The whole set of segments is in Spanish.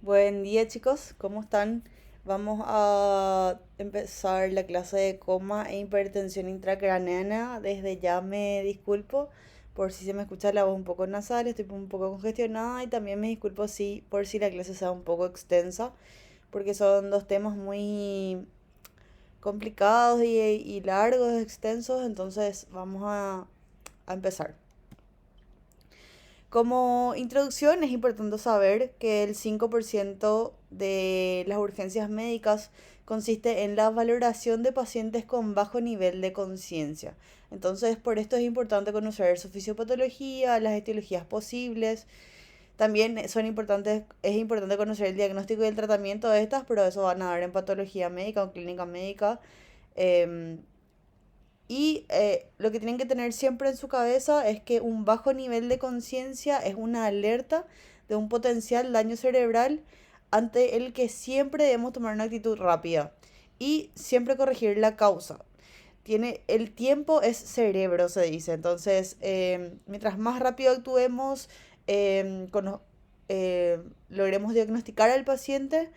Buen día chicos, ¿cómo están? Vamos a empezar la clase de coma e hipertensión intracraneana. Desde ya me disculpo por si se me escucha la voz un poco nasal, estoy un poco congestionada y también me disculpo por si la clase sea un poco extensa, porque son dos temas muy complicados y largos, extensos, entonces a empezar. Como introducción, es importante saber que el 5% de las urgencias médicas consiste en la valoración de pacientes con bajo nivel de conciencia. Entonces, por esto es importante conocer su fisiopatología, las etiologías posibles. También es importante conocer el diagnóstico y el tratamiento de estas, pero eso van a dar en patología médica o clínica médica. Em, lo que tienen que tener siempre en su cabeza es que un bajo nivel de conciencia es una alerta de un potencial daño cerebral ante el que siempre debemos tomar una actitud rápida y siempre corregir la causa. El tiempo es cerebro, se dice. Entonces, mientras más rápido actuemos, em, cono- logremos diagnosticar al paciente,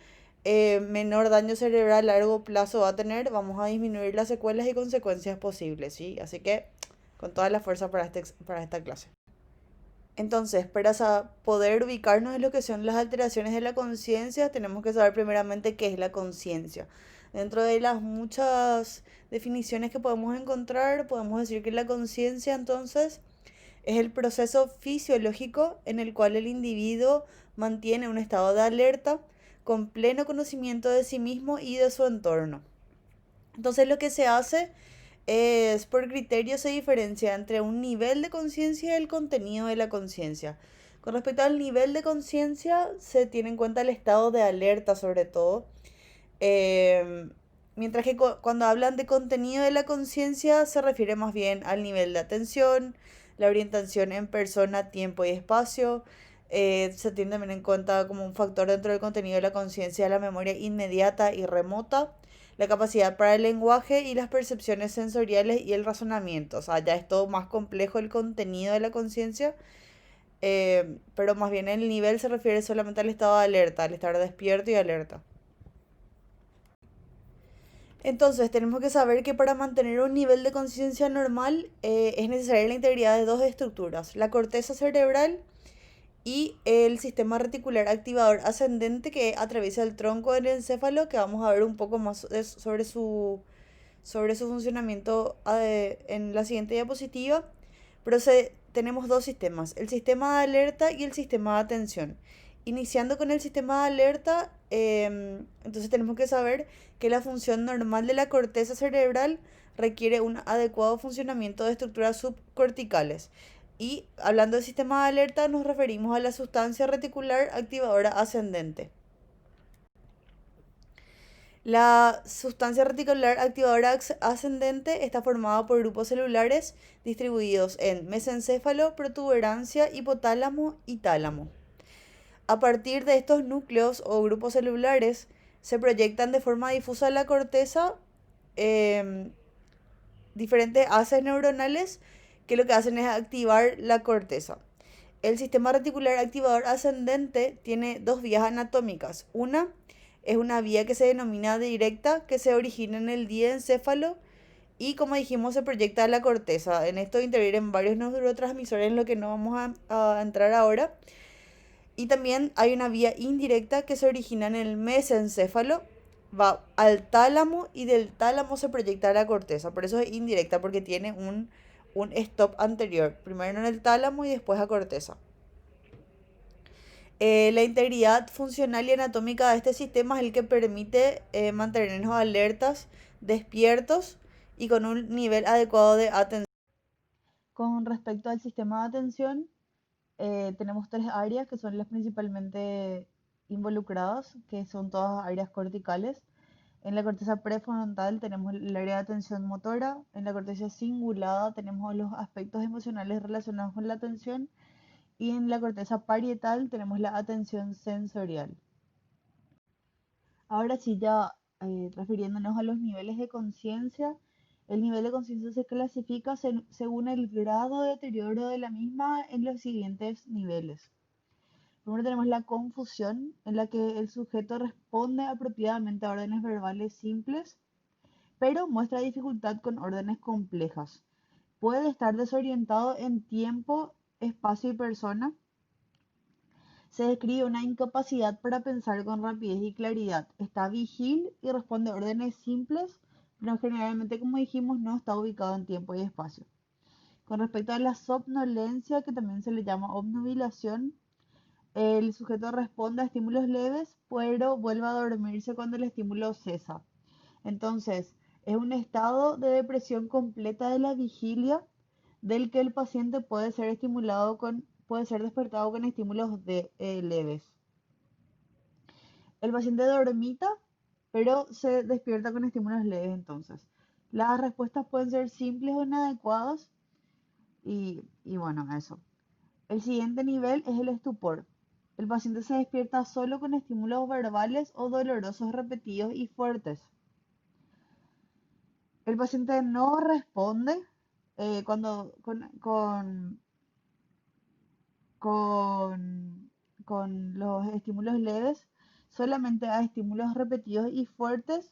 menor daño cerebral a largo plazo va a tener, vamos a disminuir las secuelas y consecuencias posibles, ¿sí? Así que con toda la fuerza para esta clase. Entonces, poder ubicarnos en lo que son las alteraciones de la conciencia, tenemos que saber primeramente qué es la conciencia. Dentro de las muchas definiciones que podemos encontrar, podemos decir que la conciencia entonces es el proceso fisiológico en el cual el individuo mantiene un estado de alerta con pleno conocimiento de sí mismo y de su entorno. Entonces lo que se hace es, por criterio se diferencia entre un nivel de conciencia y el contenido de la conciencia. Con respecto al nivel de conciencia, se tiene en cuenta el estado de alerta sobre todo. Em, Mientras que cuando hablan de contenido de la conciencia, se refiere más bien al nivel de atención, la orientación en persona, tiempo y espacio. Se tiene también en cuenta como un factor dentro del contenido de la conciencia la memoria inmediata y remota, la capacidad para el lenguaje y las percepciones sensoriales y el razonamiento. O sea, ya es todo más complejo el contenido de la conciencia, pero más bien el nivel se refiere solamente al estado de alerta, al estar despierto y alerta. Entonces, tenemos que saber que para mantener un nivel de conciencia normal es necesaria la integridad de dos estructuras, la corteza cerebral y el sistema reticular activador ascendente que atraviesa el tronco del encéfalo, que vamos a ver un poco más sobre su funcionamiento en la siguiente diapositiva. Tenemos dos sistemas, el sistema de alerta y el sistema de atención. Iniciando con el sistema de alerta, entonces tenemos que saber que la función normal de la corteza cerebral requiere un adecuado funcionamiento de estructuras subcorticales. Y hablando del sistema de alerta, nos referimos a la sustancia reticular activadora ascendente. La sustancia reticular activadora ascendente está formada por grupos celulares distribuidos en mesencéfalo, protuberancia, hipotálamo y tálamo. A partir de estos núcleos o grupos celulares se proyectan de forma difusa en la corteza em, diferentes haces neuronales que lo que hacen es activar la corteza. El sistema reticular activador ascendente tiene dos vías anatómicas. Una es una vía que se denomina directa, que se origina en el diencéfalo y, como dijimos, se proyecta a la corteza. En esto intervienen varios neurotransmisores en lo que no vamos a entrar ahora. Y también hay una vía indirecta que se origina en el mesencéfalo, va al tálamo y del tálamo se proyecta a la corteza. Por eso es indirecta, porque tiene un stop anterior. Primero en el tálamo y después a corteza. La integridad funcional y anatómica de este sistema es el que permite mantenernos alertas, despiertos y con un nivel adecuado de atención. Con respecto al sistema de atención, tenemos tres áreas que son las principalmente involucradas, que son todas áreas corticales. En la corteza prefrontal tenemos el área de atención motora, en la corteza cingulada tenemos los aspectos emocionales relacionados con la atención y en la corteza parietal tenemos la atención sensorial. Ahora sí, ya refiriéndonos a los niveles de conciencia, el nivel de conciencia se clasifica según el grado de deterioro de la misma en los siguientes niveles. Primero tenemos la confusión, en la que el sujeto responde apropiadamente a órdenes verbales simples, pero muestra dificultad con órdenes complejas. Puede estar desorientado en tiempo, espacio y persona. Se describe una incapacidad para pensar con rapidez y claridad. Está vigil y responde a órdenes simples, pero generalmente, como dijimos, no está ubicado en tiempo y espacio. Con respecto a la somnolencia, que también se le llama obnubilación, el sujeto responde a estímulos leves, pero vuelve a dormirse cuando el estímulo cesa. Entonces, es un estado de depresión completa de la vigilia del que el paciente puede ser despertado con estímulos leves. El paciente dormita, pero se despierta con estímulos leves entonces. Las respuestas pueden ser simples o inadecuadas y bueno, eso. El siguiente nivel es el estupor. El paciente se despierta solo con estímulos verbales o dolorosos repetidos y fuertes. El paciente no responde cuando con, con los estímulos leves, solamente a estímulos repetidos y fuertes,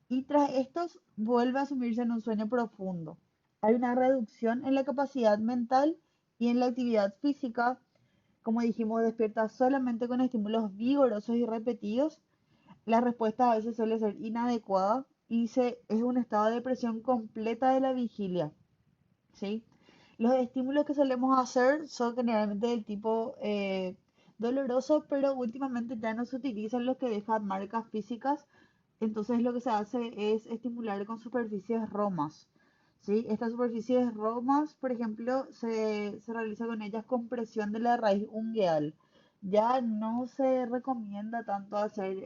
y tras estos vuelve a sumirse en un sueño profundo. Hay una reducción en la capacidad mental y en la actividad física. Como dijimos, despierta solamente con estímulos vigorosos y repetidos. La respuesta a veces suele ser inadecuada y es un estado de depresión completa de la vigilia, ¿sí? Los estímulos que solemos hacer son generalmente del tipo doloroso, pero últimamente ya no se utilizan los que dejan marcas físicas. Entonces lo que se hace es estimular con superficies romas, ¿sí? Estas superficies romas, por ejemplo, se realiza con ellas compresión de la raíz ungueal. Ya no se recomienda tanto hacer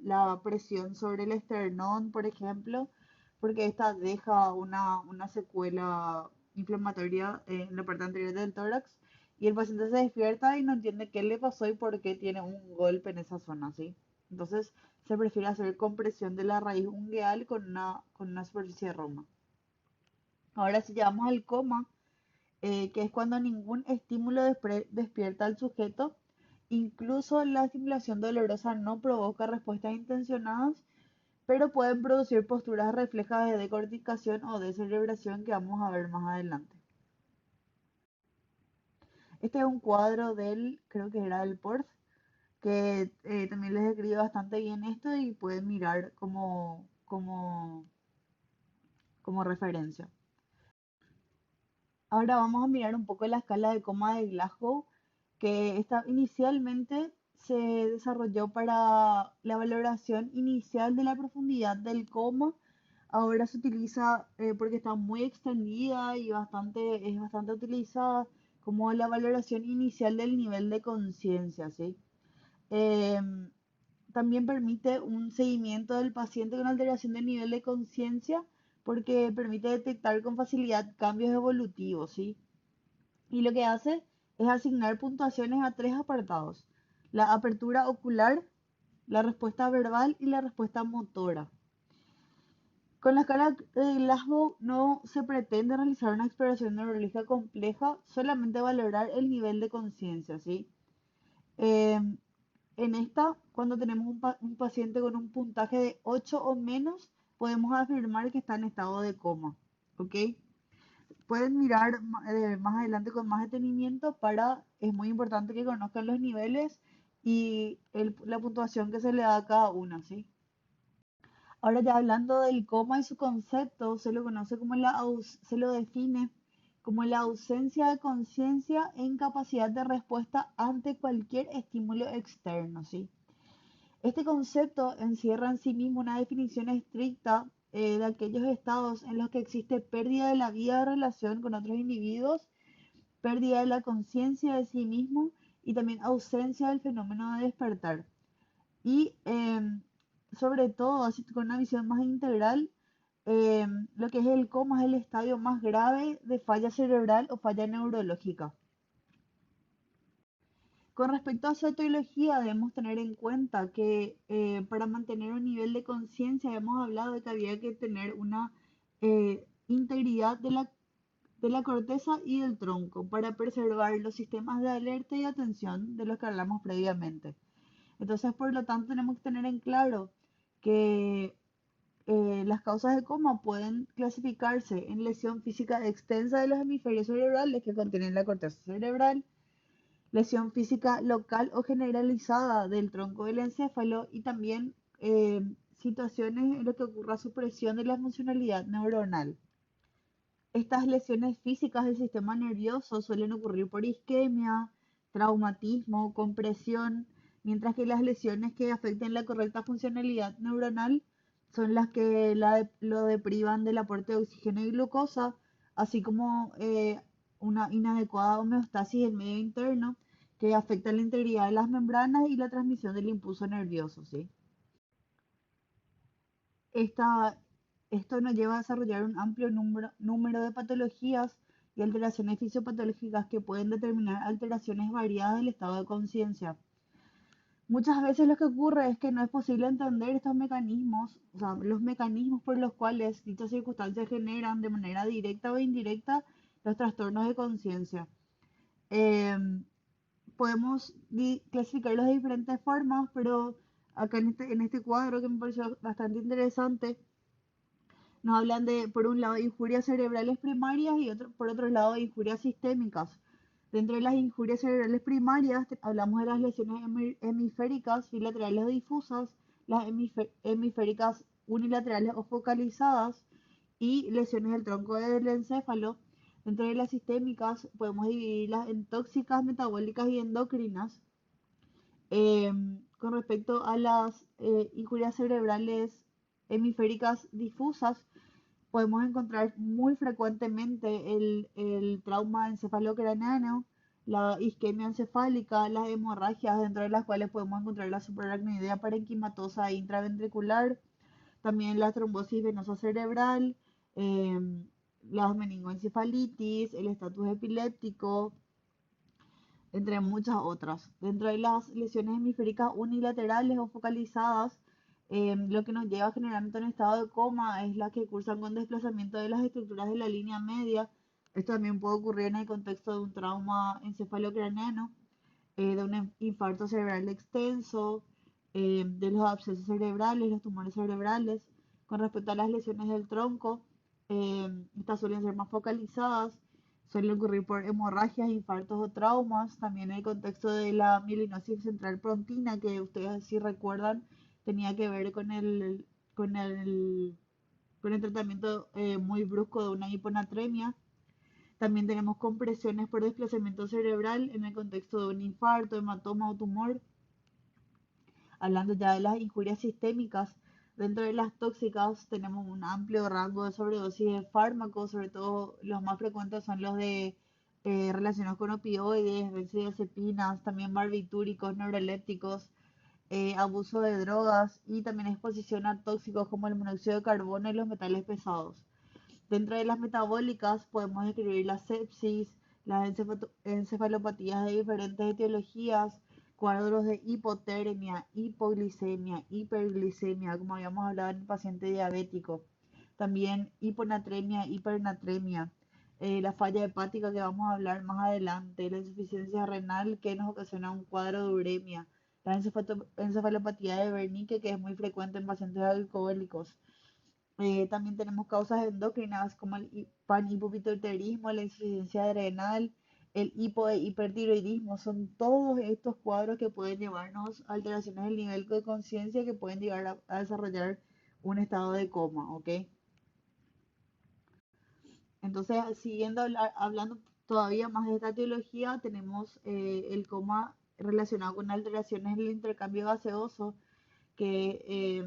la presión sobre el esternón, por ejemplo, porque esta deja una secuela inflamatoria en la parte anterior del tórax y el paciente se despierta y no entiende qué le pasó y por qué tiene un golpe en esa zona, ¿sí? Entonces se prefiere hacer compresión de la raíz ungueal con una superficie de roma. Ahora si llevamos al coma, que es cuando ningún estímulo despierta al sujeto, incluso la estimulación dolorosa no provoca respuestas intencionadas, pero pueden producir posturas reflejas de decorticación o de cerebración que vamos a ver más adelante. Este es un cuadro creo que era del Porth, que también les describe bastante bien esto y pueden mirar como referencia. Ahora vamos a mirar un poco la escala de coma de Glasgow, que inicialmente se desarrolló para la valoración inicial de la profundidad del coma. Ahora se utiliza porque está muy extendida y es bastante utilizada como la valoración inicial del nivel de conciencia, ¿sí? Em, También permite un seguimiento del paciente con alteración del nivel de conciencia porque permite detectar con facilidad cambios evolutivos, ¿sí? Y lo que hace es asignar puntuaciones a tres apartados: la apertura ocular, la respuesta verbal y la respuesta motora. Con la escala de Glasgow no se pretende realizar una exploración neurológica compleja, solamente valorar el nivel de conciencia, ¿sí? Eh, en esta, cuando tenemos un paciente con un puntaje de 8 o menos, podemos afirmar que está en estado de coma, ¿ok? Pueden mirar más adelante con más detenimiento es muy importante que conozcan los niveles y la puntuación que se le da a cada una, ¿sí? Ahora ya hablando del coma y su concepto, se lo define como la ausencia de conciencia e incapacidad de respuesta ante cualquier estímulo externo, ¿sí? Este concepto encierra en sí mismo una definición estricta de aquellos estados en los que existe pérdida de la vida de relación con otros individuos, pérdida de la conciencia de sí mismo y también ausencia del fenómeno de despertar. Y sobre todo, así con una visión más integral, lo que es el coma es el estadio más grave de falla cerebral o falla neurológica. Con respecto a su etiología, debemos tener en cuenta que para mantener un nivel de conciencia, hemos hablado de que había que tener una integridad de la corteza y del tronco para preservar los sistemas de alerta y atención de los que hablamos previamente. Entonces, por lo tanto, tenemos que tener en claro que las causas de coma pueden clasificarse en lesión física extensa de los hemisferios cerebrales que contienen la corteza cerebral, lesión física local o generalizada del tronco del encéfalo y también situaciones en las que ocurra supresión de la funcionalidad neuronal. Estas lesiones físicas del sistema nervioso suelen ocurrir por isquemia, traumatismo, compresión, mientras que las lesiones que afecten la correcta funcionalidad neuronal son las que lo deprivan del aporte de oxígeno y glucosa, así como una inadecuada homeostasis del medio interno que afecta la integridad de las membranas y la transmisión del impulso nervioso, ¿sí? Esta, Esto nos lleva a desarrollar un amplio número de patologías y alteraciones fisiopatológicas que pueden determinar alteraciones variadas del estado de conciencia. Muchas veces lo que ocurre es que no es posible entender estos mecanismos, o sea, los mecanismos por los cuales dichas circunstancias generan de manera directa o indirecta los trastornos de conciencia. Em, Podemos clasificarlos de diferentes formas, pero acá en este cuadro que me pareció bastante interesante, nos hablan de, por un lado, injurias cerebrales primarias y por otro lado, injurias sistémicas. Dentro de las injurias cerebrales primarias, hablamos de las lesiones hemisféricas bilaterales o difusas, las hemisféricas unilaterales o focalizadas y lesiones del tronco del encéfalo. Dentro de las sistémicas podemos dividirlas en tóxicas, metabólicas y endocrinas. Con respecto a las injurias cerebrales hemisféricas difusas, podemos encontrar muy frecuentemente el trauma encefalocraneano, la isquemia encefálica, las hemorragias, dentro de las cuales podemos encontrar la supraracnoidea parenquimatosa e intraventricular, también la trombosis venosa cerebral, la meningoencefalitis, el estatus epiléptico, entre muchas otras. Dentro de las lesiones hemisféricas unilaterales o focalizadas, lo que nos lleva generalmente a un estado de coma es la que cursan con desplazamiento de las estructuras de la línea media. Esto también puede ocurrir en el contexto de un trauma encefalocraneano, de un infarto cerebral extenso, de los abscesos cerebrales, los tumores cerebrales. Con respecto a las lesiones del tronco, estas suelen ser más focalizadas, suelen ocurrir por hemorragias, infartos o traumas. También en el contexto de la mielinosis central prontina, que ustedes si recuerdan, tenía que ver con el, con el tratamiento muy brusco de una hiponatremia. También tenemos compresiones por desplazamiento cerebral en el contexto de un infarto, hematoma o tumor. Hablando ya de las injurias sistémicas, dentro de las tóxicas tenemos un amplio rango de sobredosis de fármacos, sobre todo los más frecuentes son los de relacionados con opioides, benzodiazepinas, también barbitúricos, neurolépticos, abuso de drogas y también exposición a tóxicos como el monóxido de carbono y los metales pesados. Dentro de las metabólicas podemos describir la sepsis, las encefalopatías de diferentes etiologías, cuadros de hipotermia, hipoglicemia, hiperglicemia, como habíamos hablado en el paciente diabético. También hiponatremia, hipernatremia, la falla hepática que vamos a hablar más adelante, la insuficiencia renal que nos ocasiona un cuadro de uremia, la encefalopatía de Wernicke que es muy frecuente en pacientes alcohólicos. También tenemos causas endocrinas como el panhipopituitarismo, la insuficiencia adrenal, el hipo e hipertiroidismo. Son todos estos cuadros que pueden llevarnos a alteraciones del nivel de conciencia que pueden llegar a desarrollar un estado de coma, ¿ok? Entonces, siguiendo hablando todavía más de esta teología, tenemos el coma relacionado con alteraciones en el intercambio gaseoso que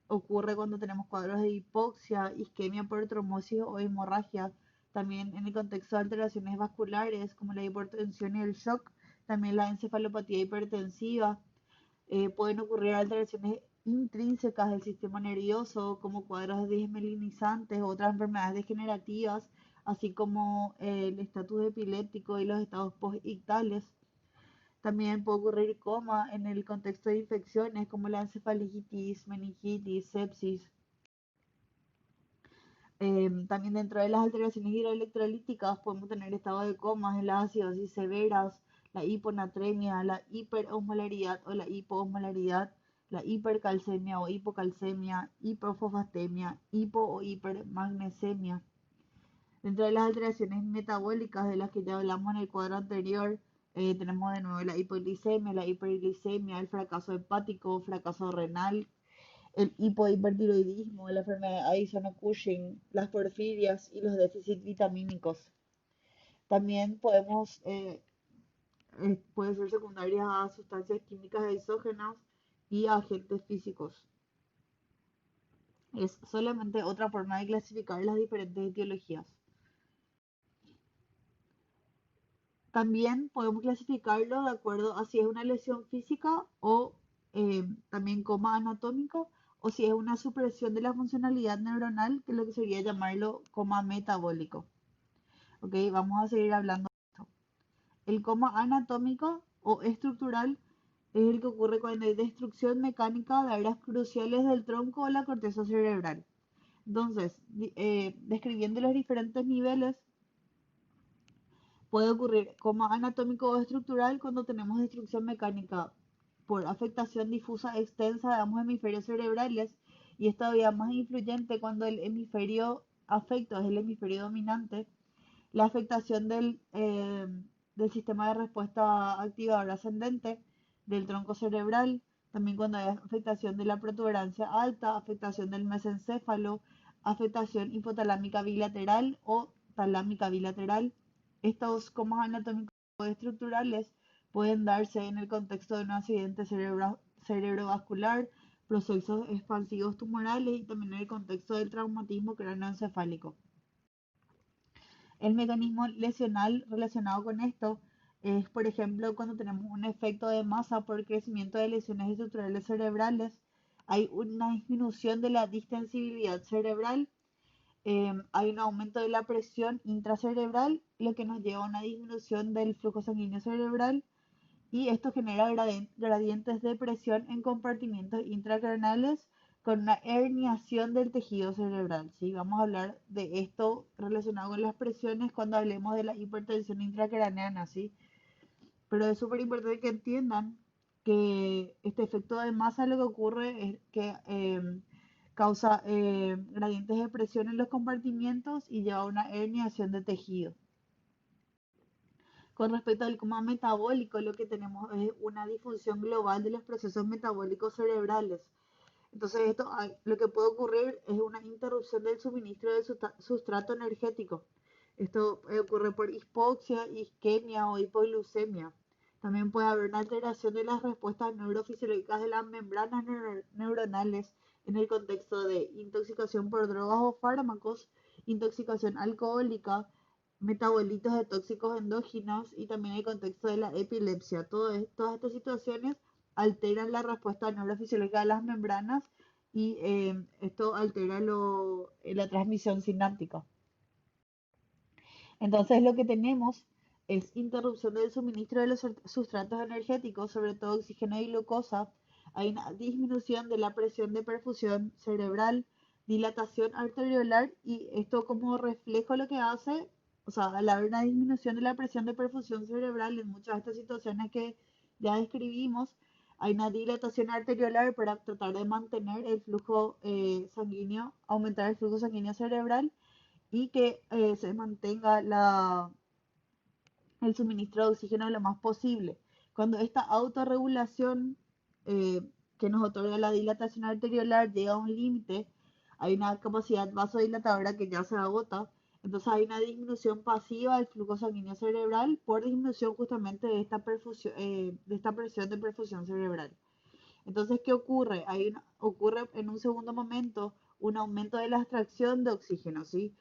ocurre cuando tenemos cuadros de hipoxia, isquemia por trombosis o hemorragia. También en el contexto de alteraciones vasculares como la hipertensión y el shock, también la encefalopatía hipertensiva. Pueden ocurrir alteraciones intrínsecas del sistema nervioso como cuadros desmelinizantes o otras enfermedades degenerativas, así como el estatus epiléptico y los estados postictales. También puede ocurrir coma en el contexto de infecciones como la encefalitis, meningitis, sepsis. También dentro de las alteraciones hidroelectrolíticas podemos tener estado de comas, las acidosis severas, la hiponatremia, la hiperosmolaridad o la hipoosmolaridad, la hipercalcemia o hipocalcemia, hipofosfatemia, hipo o hipermagnesemia. Dentro de las alteraciones metabólicas de las que ya hablamos en el cuadro anterior, tenemos de nuevo la hipoglicemia, la hiperglicemia, el fracaso hepático, fracaso renal, el hipohipertiroidismo, la enfermedad de Addison-Cushing, las porfirias y los déficits vitamínicos. También puede ser secundarias a sustancias químicas exógenas y a agentes físicos. Es solamente otra forma de clasificar las diferentes etiologías. También podemos clasificarlo de acuerdo a si es una lesión física o también coma anatómico, o si es una supresión de la funcionalidad neuronal, que es lo que sería llamarlo coma metabólico. Ok, vamos a seguir hablando de esto. El coma anatómico o estructural es el que ocurre cuando hay destrucción mecánica de áreas cruciales del tronco o la corteza cerebral. Entonces, describiendo los diferentes niveles, puede ocurrir coma anatómico o estructural cuando tenemos destrucción mecánica por afectación difusa extensa de ambos hemisferios cerebrales, y es todavía más influyente cuando el hemisferio afecto es el hemisferio dominante. La afectación del sistema de respuesta activador ascendente del tronco cerebral, también cuando hay afectación de la protuberancia alta, afectación del mesencéfalo, afectación hipotalámica bilateral o talámica bilateral. Estos comas anatómicos o estructurales pueden darse en el contexto de un accidente cerebrovascular, procesos expansivos tumorales y también en el contexto del traumatismo craneoencefálico. El mecanismo lesional relacionado con esto es, por ejemplo, cuando tenemos un efecto de masa por crecimiento de lesiones estructurales cerebrales, hay una disminución de la distensibilidad cerebral, hay un aumento de la presión intracerebral, lo que nos lleva a una disminución del flujo sanguíneo cerebral, y esto genera gradientes de presión en compartimientos intracraneales con una herniación del tejido cerebral. ¿Sí? Vamos a hablar de esto relacionado con las presiones cuando hablemos de la hipertensión intracraneana, ¿sí? Pero es súper importante que entiendan que este efecto de masa lo que ocurre es que causa gradientes de presión en los compartimientos y lleva a una herniación de tejido. Con respecto al coma metabólico, lo que tenemos es una disfunción global de los procesos metabólicos cerebrales. Entonces, lo que puede ocurrir es una interrupción del suministro del sustrato energético. Esto ocurre por hipoxia, isquemia o hipoglucemia. También puede haber una alteración de las respuestas neurofisiológicas de las membranas neuronales en el contexto de intoxicación por drogas o fármacos, intoxicación alcohólica, metabolitos de tóxicos endógenos y también el contexto de la epilepsia. Todas estas situaciones alteran la respuesta neurofisiológica de las membranas y esto altera la transmisión sináptica. Entonces lo que tenemos es interrupción del suministro de los sustratos energéticos, sobre todo oxígeno y glucosa. Hay una disminución de la presión de perfusión cerebral, dilatación arteriolar, y esto como reflejo lo que hace, o sea, al haber una disminución de la presión de perfusión cerebral en muchas de estas situaciones que ya describimos, hay una dilatación arteriolar para tratar de mantener el flujo sanguíneo, aumentar el flujo sanguíneo cerebral, y que se mantenga el suministro de oxígeno lo más posible. Cuando esta autorregulación eh, que nos otorga la dilatación arteriolar llega a un límite, hay una capacidad vasodilatadora que ya se agota, entonces hay una disminución pasiva del flujo sanguíneo cerebral por disminución justamente de esta presión de perfusión cerebral. Entonces, ¿qué ocurre? Ocurre en un segundo momento un aumento de la extracción de oxígeno, ¿sí?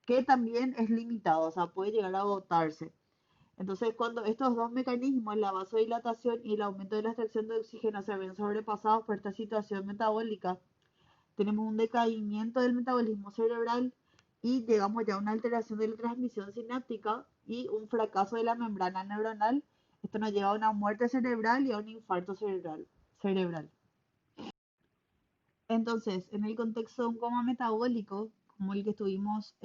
Que también es limitado, o sea, puede llegar a agotarse. Entonces, cuando estos dos mecanismos, la vasodilatación y el aumento de la extracción de oxígeno, se ven sobrepasados por esta situación metabólica, tenemos un decaimiento del metabolismo cerebral y llegamos ya a una alteración de la transmisión sináptica y un fracaso de la membrana neuronal. Esto nos lleva a una muerte cerebral y a un infarto cerebral. Entonces, en el contexto de un coma metabólico, como el que estuvimos,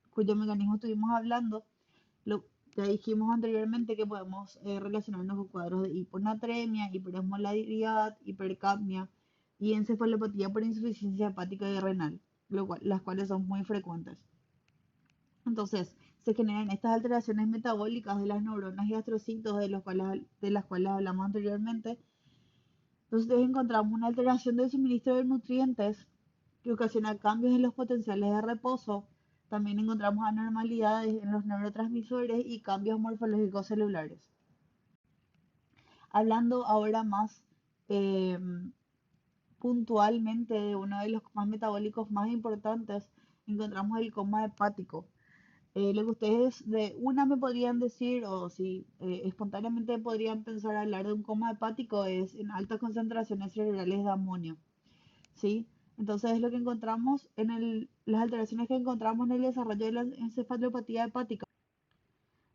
cuyo mecanismo estuvimos hablando, lo, ya dijimos anteriormente que podemos relacionarnos con cuadros de hiponatremia, hiperosmolaridad, hipercapnia y encefalopatía por insuficiencia hepática y renal, las cuales son muy frecuentes. Entonces, se generan estas alteraciones metabólicas de las neuronas y astrocitos de las cuales hablamos anteriormente. Entonces, encontramos una alteración del suministro de nutrientes que ocasiona cambios en los potenciales de reposo. También encontramos anormalidades en los neurotransmisores y cambios morfológicos celulares. Hablando ahora más eh, puntualmente de uno de los más metabólicos más importantes, encontramos el coma hepático. Lo que ustedes de una me podrían decir, o si espontáneamente podrían pensar hablar de un coma hepático, es en altas concentraciones cerebrales de amonio, ¿sí? Entonces es lo que encontramos las alteraciones que encontramos en el desarrollo de la encefalopatía hepática.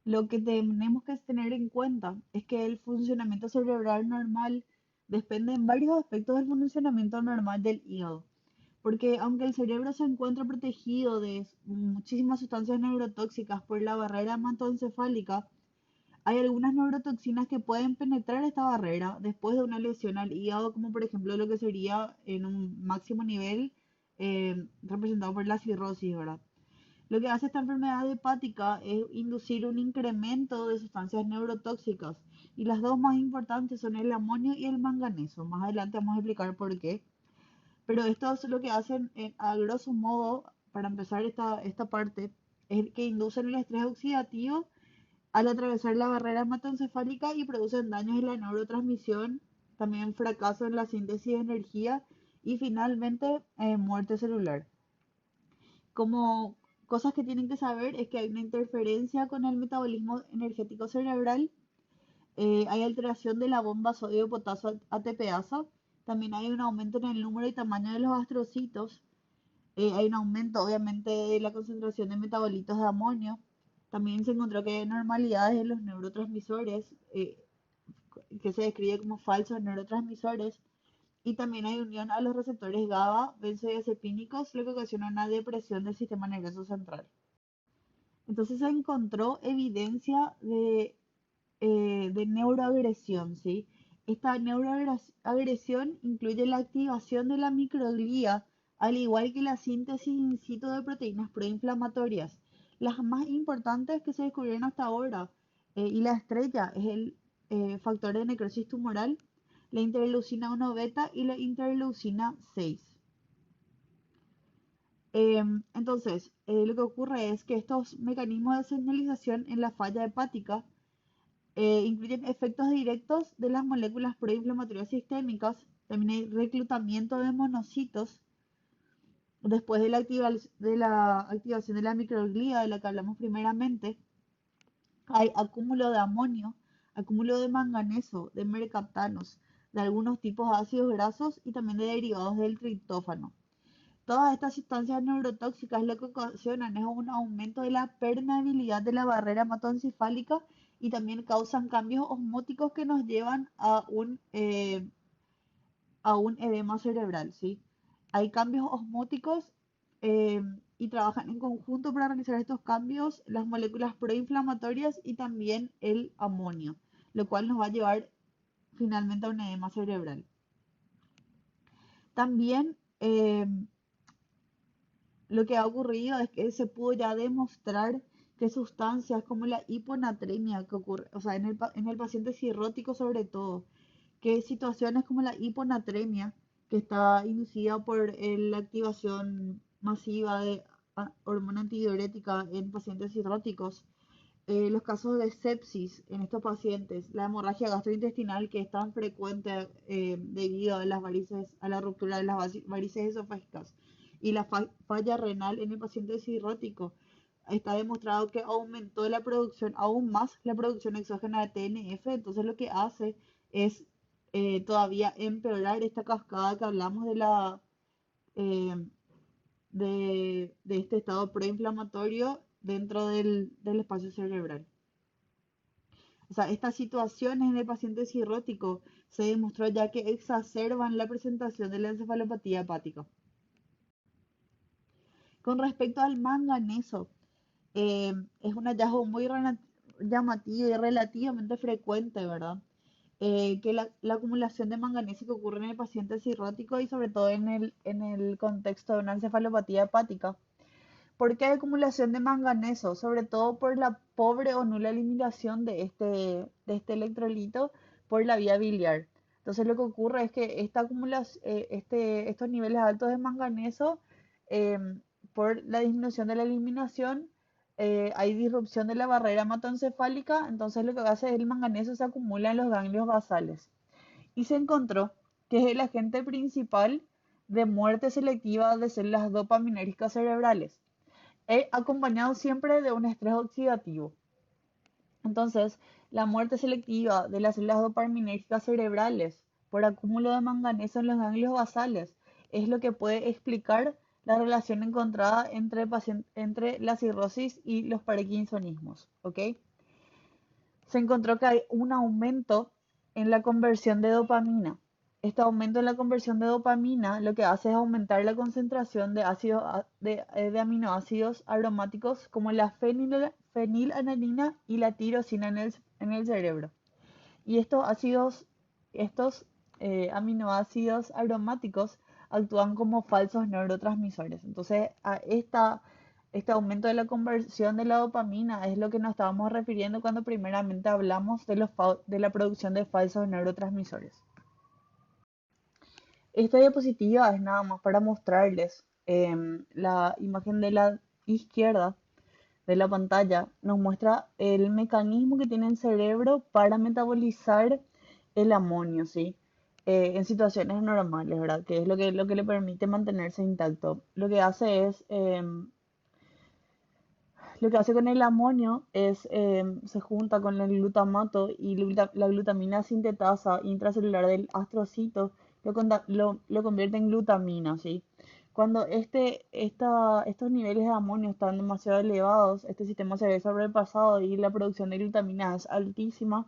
Lo que tenemos que tener en cuenta es que el funcionamiento cerebral normal depende en varios aspectos del funcionamiento normal del hígado. Porque aunque el cerebro se encuentra protegido de muchísimas sustancias neurotóxicas por la barrera hematoencefálica, hay algunas neurotoxinas que pueden penetrar esta barrera después de una lesión al hígado, como por ejemplo lo que sería en un máximo nivel representado por la cirrosis, ¿verdad? Lo que hace esta enfermedad hepática es inducir un incremento de sustancias neurotóxicas. Y las dos más importantes son el amonio y el manganeso. Más adelante vamos a explicar por qué. Pero esto es lo que hacen, a grosso modo, para empezar esta parte, es que inducen el estrés oxidativo al atravesar la barrera hematoencefálica y producen daños en la neurotransmisión, también fracaso en la síntesis de energía y finalmente muerte celular. Como cosas que tienen que saber es que hay una interferencia con el metabolismo energético cerebral, hay alteración de la bomba sodio-potasio ATPasa, también hay un aumento en el número y tamaño de los astrocitos, hay un aumento obviamente de la concentración de metabolitos de amonio, también se encontró que hay anormalidades en los neurotransmisores, que se describe como falsos neurotransmisores, y también hay unión a los receptores GABA benzodiazepínicos, lo que ocasiona una depresión del sistema nervioso central. Entonces se encontró evidencia de neuroagresión, ¿sí? Esta neuroagresión incluye la activación de la microglía, al igual que la síntesis in situ de proteínas proinflamatorias. Las más importantes que se descubrieron hasta ahora, y la estrella, es el factor de necrosis tumoral, la interleucina 1 beta y la interleucina 6. Entonces, lo que ocurre es que estos mecanismos de señalización en la falla hepática incluyen efectos directos de las moléculas proinflamatorias sistémicas, también hay reclutamiento de monocitos después de la activación de la microglía de la que hablamos primeramente, hay acúmulo de amonio, acúmulo de manganeso, de mercaptanos, de algunos tipos de ácidos grasos y también de derivados del triptófano. Todas estas sustancias neurotóxicas lo que ocasionan es un aumento de la permeabilidad de la barrera hematoencefálica y también causan cambios osmóticos que nos llevan a un edema cerebral, ¿sí? Hay cambios osmóticos eh, y trabajan en conjunto para realizar estos cambios las moléculas proinflamatorias y también el amonio, lo cual nos va a llevar finalmente a un edema cerebral. También lo que ha ocurrido es que se pudo ya demostrar que sustancias como la hiponatremia que ocurre, o sea, en el paciente cirrótico sobre todo, que situaciones como la hiponatremia, que está inducida por la activación masiva de hormona antidiurética en pacientes cirróticos, los casos de sepsis en estos pacientes, la hemorragia gastrointestinal que es tan frecuente debido a a la ruptura de las varices esofágicas y la falla renal en el paciente cirrótico, está demostrado que aumentó la producción, aún más la producción exógena de TNF, entonces lo que hace es todavía empeorar esta cascada que hablamos eh, de este estado preinflamatorio dentro del espacio cerebral. O sea, estas situaciones en el paciente cirrótico se demostró ya que exacerban la presentación de la encefalopatía hepática. Con respecto al manganeso, es un hallazgo muy llamativo y relativamente frecuente, ¿verdad? Que la acumulación de manganeso que ocurre en el paciente cirrótico y sobre todo en el contexto de una encefalopatía hepática. ¿Por qué hay acumulación de manganeso? Sobre todo por la pobre o nula eliminación de este electrolito por la vía biliar. Entonces lo que ocurre es que esta acumulación, estos niveles altos de manganeso, por la disminución de la eliminación, hay disrupción de la barrera hematoencefálica, entonces lo que hace es el manganeso se acumula en los ganglios basales. Y se encontró que es el agente principal de muerte selectiva de células dopaminérgicas cerebrales, acompañado siempre de un estrés oxidativo. Entonces, la muerte selectiva de las células dopaminérgicas cerebrales por acúmulo de manganeso en los ganglios basales es lo que puede explicar la relación encontrada entre la cirrosis y los parkinsonismos. ¿Ok? Se encontró que hay un aumento en la conversión de dopamina. Este aumento en la conversión de dopamina lo que hace es aumentar la concentración de de aminoácidos aromáticos como la fenilalanina y la tirosina en el cerebro. Y estos aminoácidos aromáticos actúan como falsos neurotransmisores. Entonces, este aumento de la conversión de la dopamina es lo que nos estábamos refiriendo cuando primeramente hablamos de la producción de falsos neurotransmisores. Esta diapositiva es nada más para mostrarles la imagen de la izquierda de la pantalla. Nos muestra el mecanismo que tiene el cerebro para metabolizar el amonio, ¿sí? En situaciones normales, ¿verdad? Que es lo que le permite mantenerse intacto. Lo que hace con el amonio es, se junta con el glutamato y la glutamina sintetasa intracelular del astrocito, lo convierte en glutamina, ¿sí? Cuando estos niveles de amonio están demasiado elevados, este sistema se ve sobrepasado y la producción de glutamina es altísima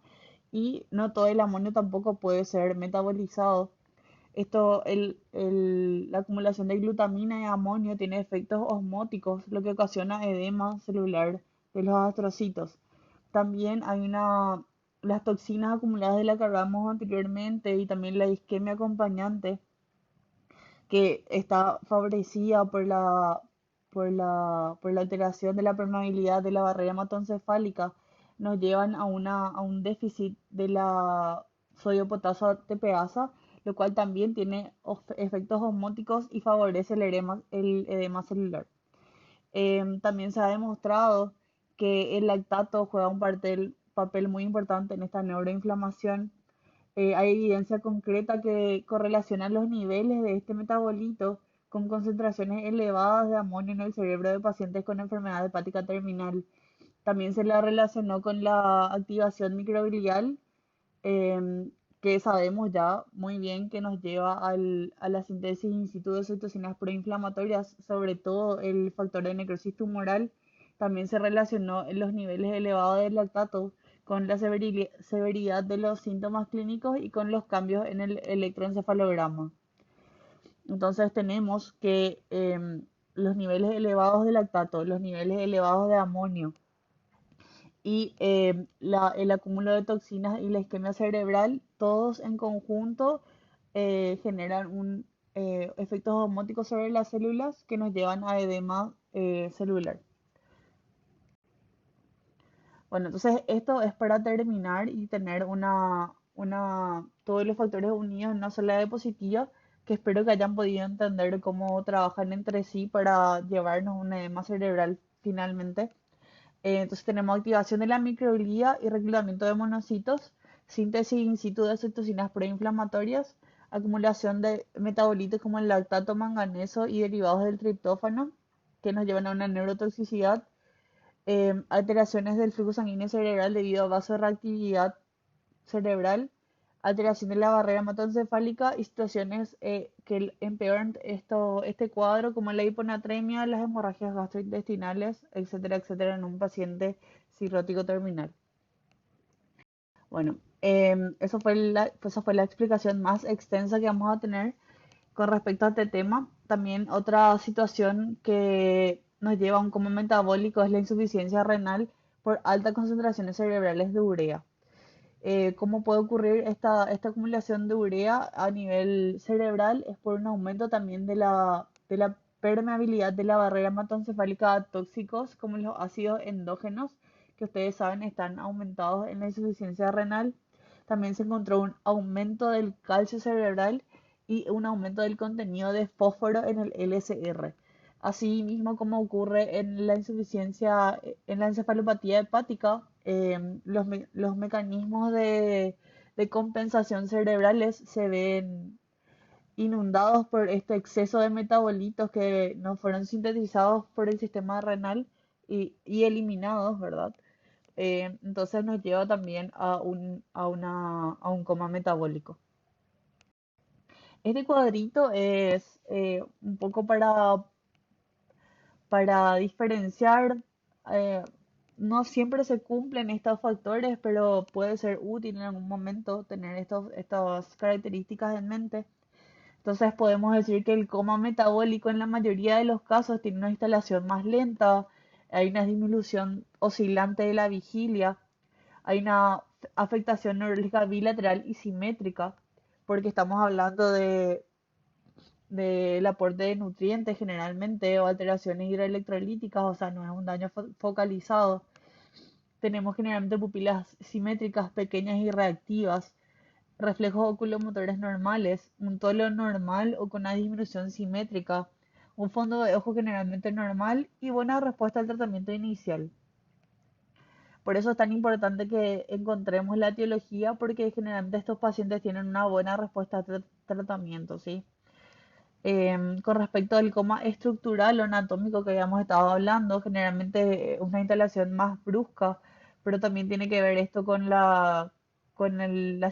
y no todo el amonio tampoco puede ser metabolizado. La acumulación de glutamina y amonio tiene efectos osmóticos, lo que ocasiona edema celular de los astrocitos. También las toxinas acumuladas de la que hablamos anteriormente y también la isquemia acompañante, que está favorecida por la alteración de la permeabilidad de la barrera hematoencefálica, nos llevan a un déficit de la sodio-potasio ATPasa, lo cual también tiene efectos osmóticos y favorece el edema celular. También se ha demostrado que el lactato juega un papel muy importante en esta neuroinflamación. Hay evidencia concreta que correlaciona los niveles de este metabolito con concentraciones elevadas de amonio en el cerebro de pacientes con enfermedad hepática terminal. También se la relacionó con la activación microglial, que sabemos ya muy bien que nos lleva a la síntesis in situ de citocinas proinflamatorias, sobre todo el factor de necrosis tumoral. También se relacionó en los niveles elevados de lactato con la severidad de los síntomas clínicos y con los cambios en el electroencefalograma. Entonces tenemos que los niveles elevados de lactato, los niveles elevados de amonio y el acúmulo de toxinas y la isquemia cerebral, todos en conjunto generan efectos osmóticos sobre las células que nos llevan a edema celular. Bueno, entonces esto es para terminar y tener todos los factores unidos en una sola diapositiva, que espero que hayan podido entender cómo trabajan entre sí para llevarnos un edema cerebral finalmente. Entonces tenemos activación de la microglía y reclutamiento de monocitos, síntesis in situ de citocinas proinflamatorias, acumulación de metabolitos como el lactato, manganeso y derivados del triptófano, que nos llevan a una neurotoxicidad, alteraciones del flujo sanguíneo cerebral debido a vasorreactividad cerebral, alteración de la barrera hematoencefálica y situaciones que empeoran este cuadro, como la hiponatremia, las hemorragias gastrointestinales, etcétera, etcétera, en un paciente cirrótico terminal. Bueno, esa fue la explicación más extensa que vamos a tener con respecto a este tema. también otra situación que nos lleva a un coma metabólico es la insuficiencia renal por altas concentraciones cerebrales de urea. ¿Cómo puede ocurrir esta acumulación de urea a nivel cerebral? Es por un aumento también de la permeabilidad de la barrera hematoencefálica a tóxicos como los ácidos endógenos, que ustedes saben están aumentados en la insuficiencia renal. También se encontró un aumento del calcio cerebral y un aumento del contenido de fósforo en el LSR. Así mismo como ocurre en la insuficiencia, en la encefalopatía hepática, los mecanismos de compensación cerebrales se ven inundados por este exceso de metabolitos que no fueron sintetizados por el sistema renal y eliminados, ¿verdad? Entonces nos lleva también a un coma metabólico. Este cuadrito es un poco para diferenciar. eh, no siempre se cumplen estos factores, pero puede ser útil en algún momento tener estas características en mente. Entonces podemos decir que el coma metabólico en la mayoría de los casos tiene una instalación más lenta, hay una disminución oscilante de la vigilia, hay una afectación neurológica bilateral y simétrica, porque estamos hablando del aporte de nutrientes generalmente o alteraciones hidroelectrolíticas, o sea, no es un daño focalizado. Tenemos generalmente pupilas simétricas pequeñas y reactivas, reflejos oculomotores normales, un tolo normal o con una disminución simétrica, un fondo de ojo generalmente normal y buena respuesta al tratamiento inicial. Por eso es tan importante que encontremos la etiología porque generalmente estos pacientes tienen una buena respuesta al tratamiento, ¿sí? Con respecto al coma estructural o anatómico que habíamos estado hablando, generalmente una instalación más brusca, pero también tiene que ver esto con la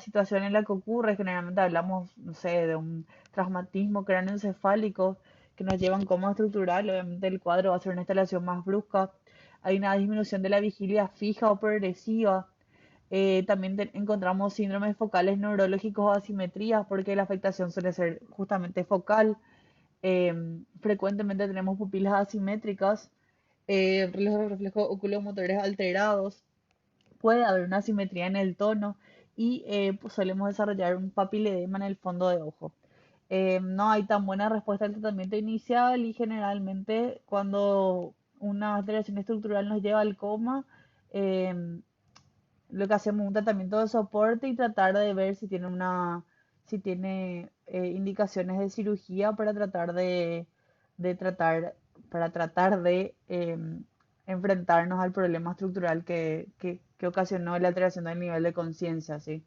situación en la que ocurre. Generalmente hablamos, no sé, de un traumatismo cráneoencefálico que nos lleva a un coma estructural. Obviamente el cuadro va a ser una instalación más brusca. Hay una disminución de la vigilia fija o progresiva. También encontramos síndromes focales neurológicos o asimetrías porque la afectación suele ser justamente focal. Frecuentemente tenemos pupilas asimétricas, los reflejos oculomotores alterados, puede haber una asimetría en el tono y pues solemos desarrollar un papiledema en el fondo de ojo. No hay tan buena respuesta al tratamiento inicial y generalmente cuando una alteración estructural nos lleva al coma, em, lo que hacemos es un tratamiento de soporte y tratar de ver si tiene indicaciones de cirugía para tratar de tratar, para tratar de enfrentarnos al problema estructural que ocasionó la alteración del nivel de conciencia, ¿sí?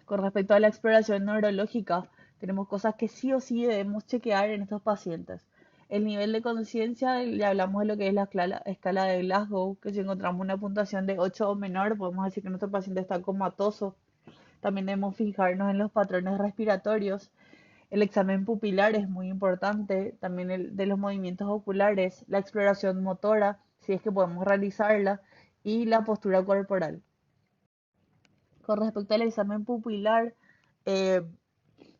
Con respecto a la exploración neurológica, tenemos cosas que sí o sí debemos chequear en estos pacientes. El nivel de conciencia, ya hablamos de lo que es la escala de Glasgow, que si encontramos una puntuación de 8 o menor, podemos decir que nuestro paciente está comatoso. También debemos fijarnos en los patrones respiratorios. El examen pupilar es muy importante, también el de los movimientos oculares, la exploración motora, si es que podemos realizarla, y la postura corporal. Con respecto al examen pupilar, eh,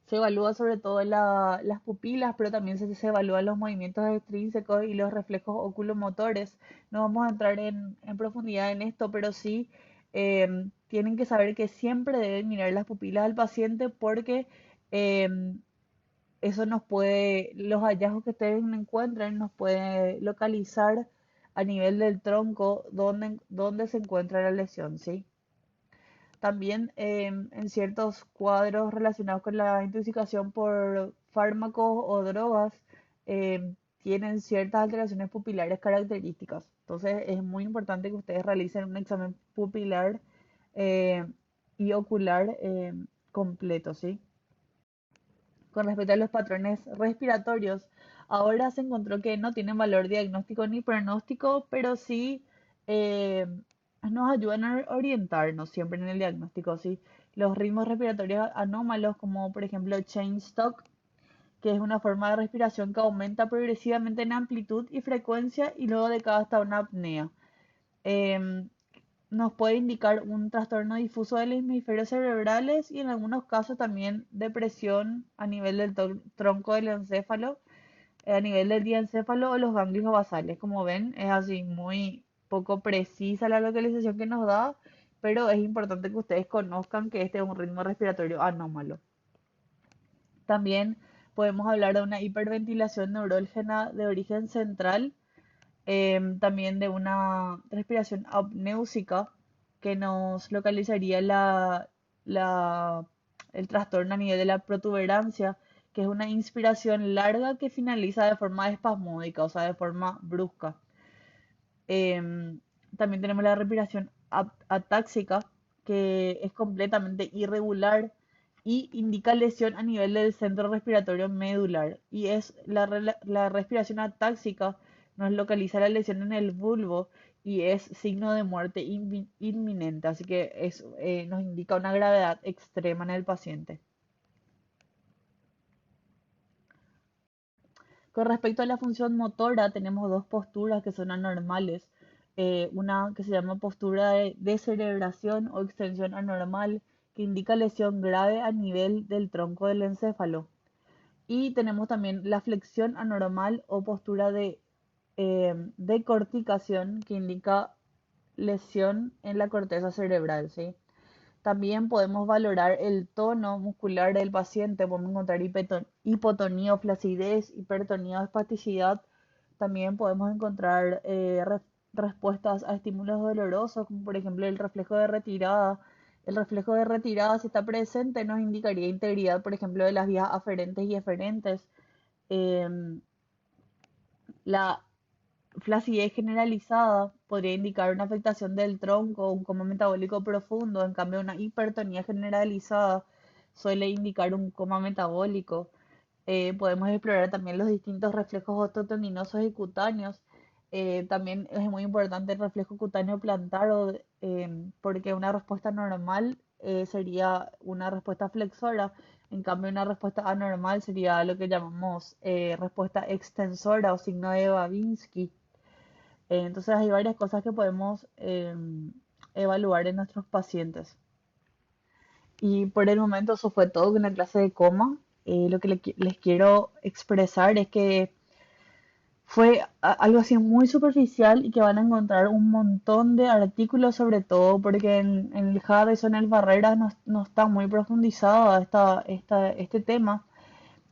se evalúa sobre todo las pupilas, pero también se evalúan los movimientos extrínsecos y los reflejos oculomotores. No vamos a entrar en profundidad en esto, pero sí tienen que saber que siempre deben mirar las pupilas al paciente porque eso nos puede, los hallazgos que ustedes encuentren nos puede localizar a nivel del tronco dónde se encuentra la lesión, ¿sí? También en ciertos cuadros relacionados con la intoxicación por fármacos o drogas tienen ciertas alteraciones pupilares características. Entonces es muy importante que ustedes realicen un examen pupilar eh, y ocular completo, ¿sí? Con respecto a los patrones respiratorios, ahora se encontró que no tienen valor diagnóstico ni pronóstico, pero sí eh, nos ayudan a orientarnos siempre en el diagnóstico, ¿sí? Los ritmos respiratorios anómalos, como por ejemplo chain stop, que es una forma de respiración que aumenta progresivamente en amplitud y frecuencia y luego decada hasta una apnea. Em, Nos puede indicar un trastorno difuso de los hemisferios cerebrales y en algunos casos también depresión a nivel del tronco del encéfalo, a nivel del diencéfalo o los ganglios basales. Como ven, es así muy poco precisa la localización que nos da, pero es importante que ustedes conozcan que este es un ritmo respiratorio anómalo. También podemos hablar de una hiperventilación neurógena de origen central, también de una respiración apnéusica que nos localizaría el trastorno a nivel de la protuberancia, que es una inspiración larga que finaliza de forma espasmódica, o sea, de forma brusca. Em, También tenemos la respiración atáxica, que es completamente irregular y indica lesión a nivel del centro respiratorio medular. Y es la respiración atáxica nos localiza la lesión en el bulbo y es signo de muerte inminente. Así que nos indica una gravedad extrema en el paciente. Con respecto a la función motora, tenemos dos posturas que son anormales. Una que se llama postura de descerebración o extensión anormal, que indica lesión grave a nivel del tronco del encéfalo. Y tenemos también la flexión anormal o postura de decorticación, que indica lesión en la corteza cerebral, ¿sí? También podemos valorar el tono muscular del paciente, podemos encontrar hipotonía o flacidez, hipertonía o espasticidad. También podemos encontrar respuestas a estímulos dolorosos, como por ejemplo el reflejo de retirada. El reflejo de retirada, si está presente, nos indicaría integridad, por ejemplo, de las vías aferentes y eferentes. Em, la flacidez generalizada podría indicar una afectación del tronco, un coma metabólico profundo. En cambio, una hipertonía generalizada suele indicar un coma metabólico. Podemos explorar también los distintos reflejos ototoninosos y cutáneos. También es muy importante el reflejo cutáneo plantar, porque una respuesta normal sería una respuesta flexora. En cambio, una respuesta anormal sería lo que llamamos respuesta extensora o signo de Babinski. Entonces hay varias cosas que podemos evaluar en nuestros pacientes. Y por el momento eso fue todo con la clase de coma. Lo que les quiero expresar es que fue algo así muy superficial y que van a encontrar un montón de artículos sobre todo porque en el Harris o en el Barreras no está muy profundizado este tema.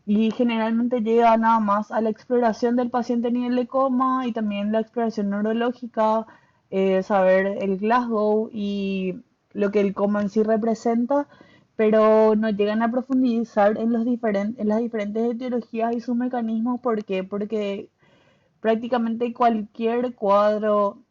Y generalmente llega nada más a la exploración del paciente a nivel de coma y también la exploración neurológica, saber el Glasgow y lo que el coma en sí representa, pero no llegan a profundizar en en las diferentes etiologías y sus mecanismos. ¿Por qué? Porque prácticamente cualquier cuadro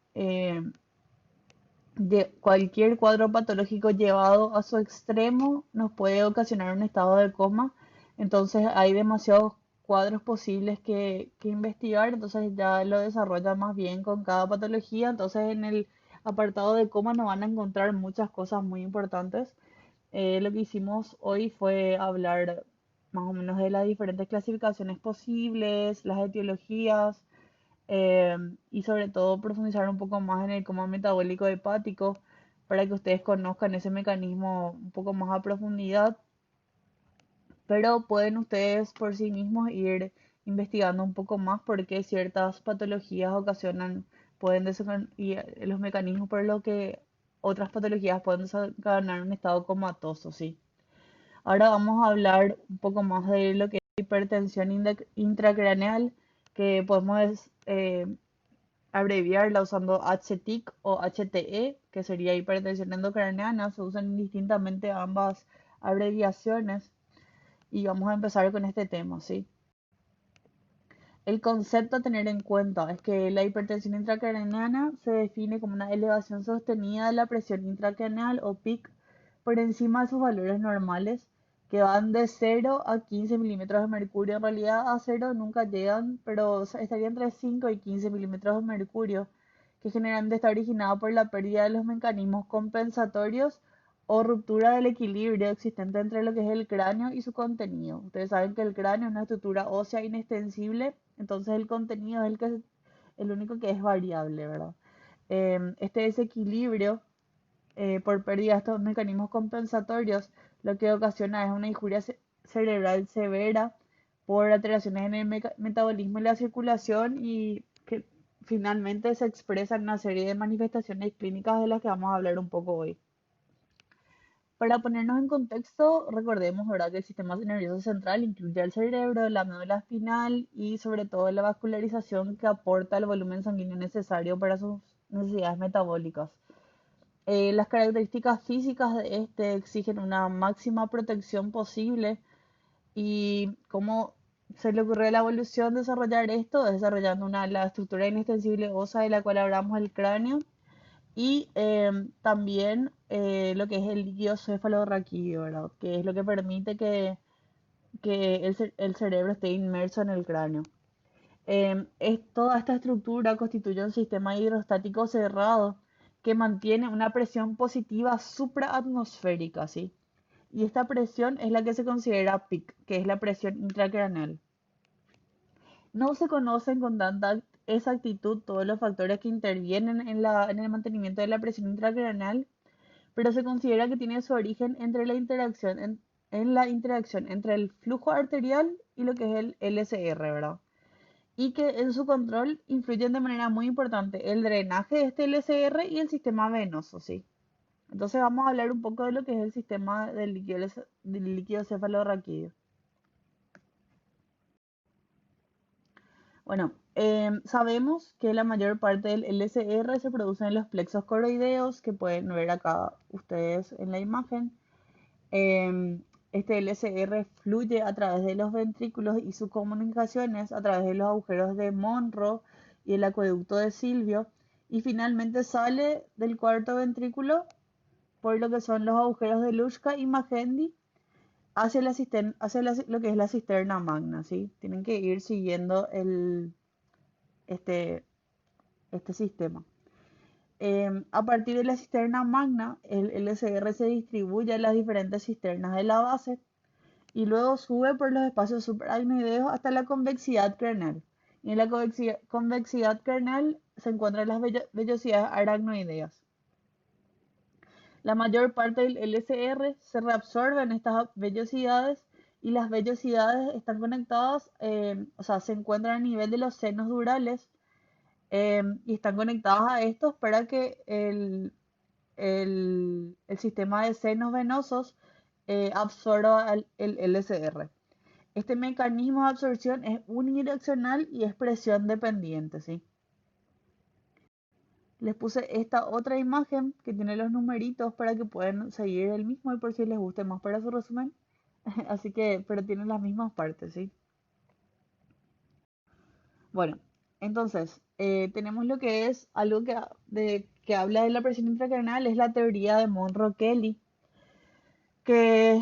De cualquier cuadro patológico llevado a su extremo nos puede ocasionar un estado de coma. Entonces hay demasiados cuadros posibles que investigar, entonces ya lo desarrolla más bien con cada patología. Entonces en el apartado de coma nos van a encontrar muchas cosas muy importantes. Lo que hicimos hoy fue hablar más o menos de las diferentes clasificaciones posibles, las etiologías, eh, y sobre todo profundizar un poco más en el coma metabólico hepático para que ustedes conozcan ese mecanismo un poco más a profundidad, pero pueden ustedes por sí mismos ir investigando un poco más porque ciertas patologías ocasionan, y los mecanismos por los que otras patologías pueden desencadenar un estado comatoso, ¿sí? Ahora vamos a hablar un poco más de lo que es hipertensión intracraneal, que podemos abreviarla usando HTIC o HTE, que sería hipertensión endocraniana. Se usan indistintamente ambas abreviaciones y vamos a empezar con este tema, ¿sí? El concepto a tener en cuenta es que la hipertensión intracraniana se define como una elevación sostenida de la presión intracraneal o PIC por encima de sus valores normales, que van de 0 a 15 milímetros de mercurio. En realidad a 0 nunca llegan, pero estaría entre 5 y 15 milímetros de mercurio, que generalmente está originado por la pérdida de los mecanismos compensatorios o ruptura del equilibrio existente entre lo que es el cráneo y su contenido. Ustedes saben que el cráneo es una estructura ósea inextensible, entonces el contenido es el único que es variable, ¿verdad? Este desequilibrio por pérdida de estos mecanismos compensatorios lo que ocasiona es una injuria cerebral severa por alteraciones en el metabolismo y la circulación, y que finalmente se expresa en una serie de manifestaciones clínicas de las que vamos a hablar un poco hoy. Para ponernos en contexto, recordemos, ¿verdad?, que el sistema nervioso central incluye el cerebro, la médula espinal y sobre todo la vascularización que aporta el volumen sanguíneo necesario para sus necesidades metabólicas. Las características físicas de este exigen una máxima protección posible, y cómo se le ocurrió a la evolución desarrollar esto, desarrollando la estructura inextensible ósea de la cual hablamos, el cráneo, y también lo que es el líquido cefalorraquídeo, ¿verdad? Que es lo que permite que el cerebro esté inmerso en el cráneo. Toda esta estructura constituye un sistema hidrostático cerrado que mantiene una presión positiva supraatmosférica, ¿sí? Y esta presión es la que se considera PIC, que es la presión intracraneal. No se conocen con tanta exactitud todos los factores que intervienen en el mantenimiento de la presión intracraneal, pero se considera que tiene su origen entre en la interacción entre el flujo arterial y lo que es el LCR, ¿verdad? Y que en su control influyen de manera muy importante el drenaje de este LCR y el sistema venoso, ¿sí? Entonces vamos a hablar un poco de lo que es el sistema del líquido cefalorraquídeo. Bueno, sabemos que la mayor parte del LCR se produce en los plexos coroideos, que pueden ver acá ustedes en la imagen. Este LCR fluye a través de los ventrículos y sus comunicaciones a través de los agujeros de Monro y el acueducto de Silvio, y finalmente sale del cuarto ventrículo por lo que son los agujeros de Luschka y Magendie hacia lo que es la cisterna magna, ¿sí? Tienen que ir siguiendo este, este sistema. A partir de la cisterna magna, el LCR se distribuye a las diferentes cisternas de la base y luego sube por los espacios supraracnoideos hasta la convexidad craneal. Y en la convexidad craneal se encuentran las vellosidades aracnoideas. La mayor parte del LCR se reabsorbe en estas vellosidades, y las vellosidades están conectadas, o sea, se encuentran a nivel de los senos durales, y están conectadas a estos para que el sistema de senos venosos absorba el LCR. Este mecanismo de absorción es unidireccional y es presión dependiente, ¿sí? Les puse esta otra imagen que tiene los numeritos para que puedan seguir el mismo y por si les guste más para su resumen. Pero tienen las mismas partes, ¿sí? Bueno, Entonces, tenemos lo que es algo que habla de la presión intracraneal, es la teoría de Monro-Kelly, que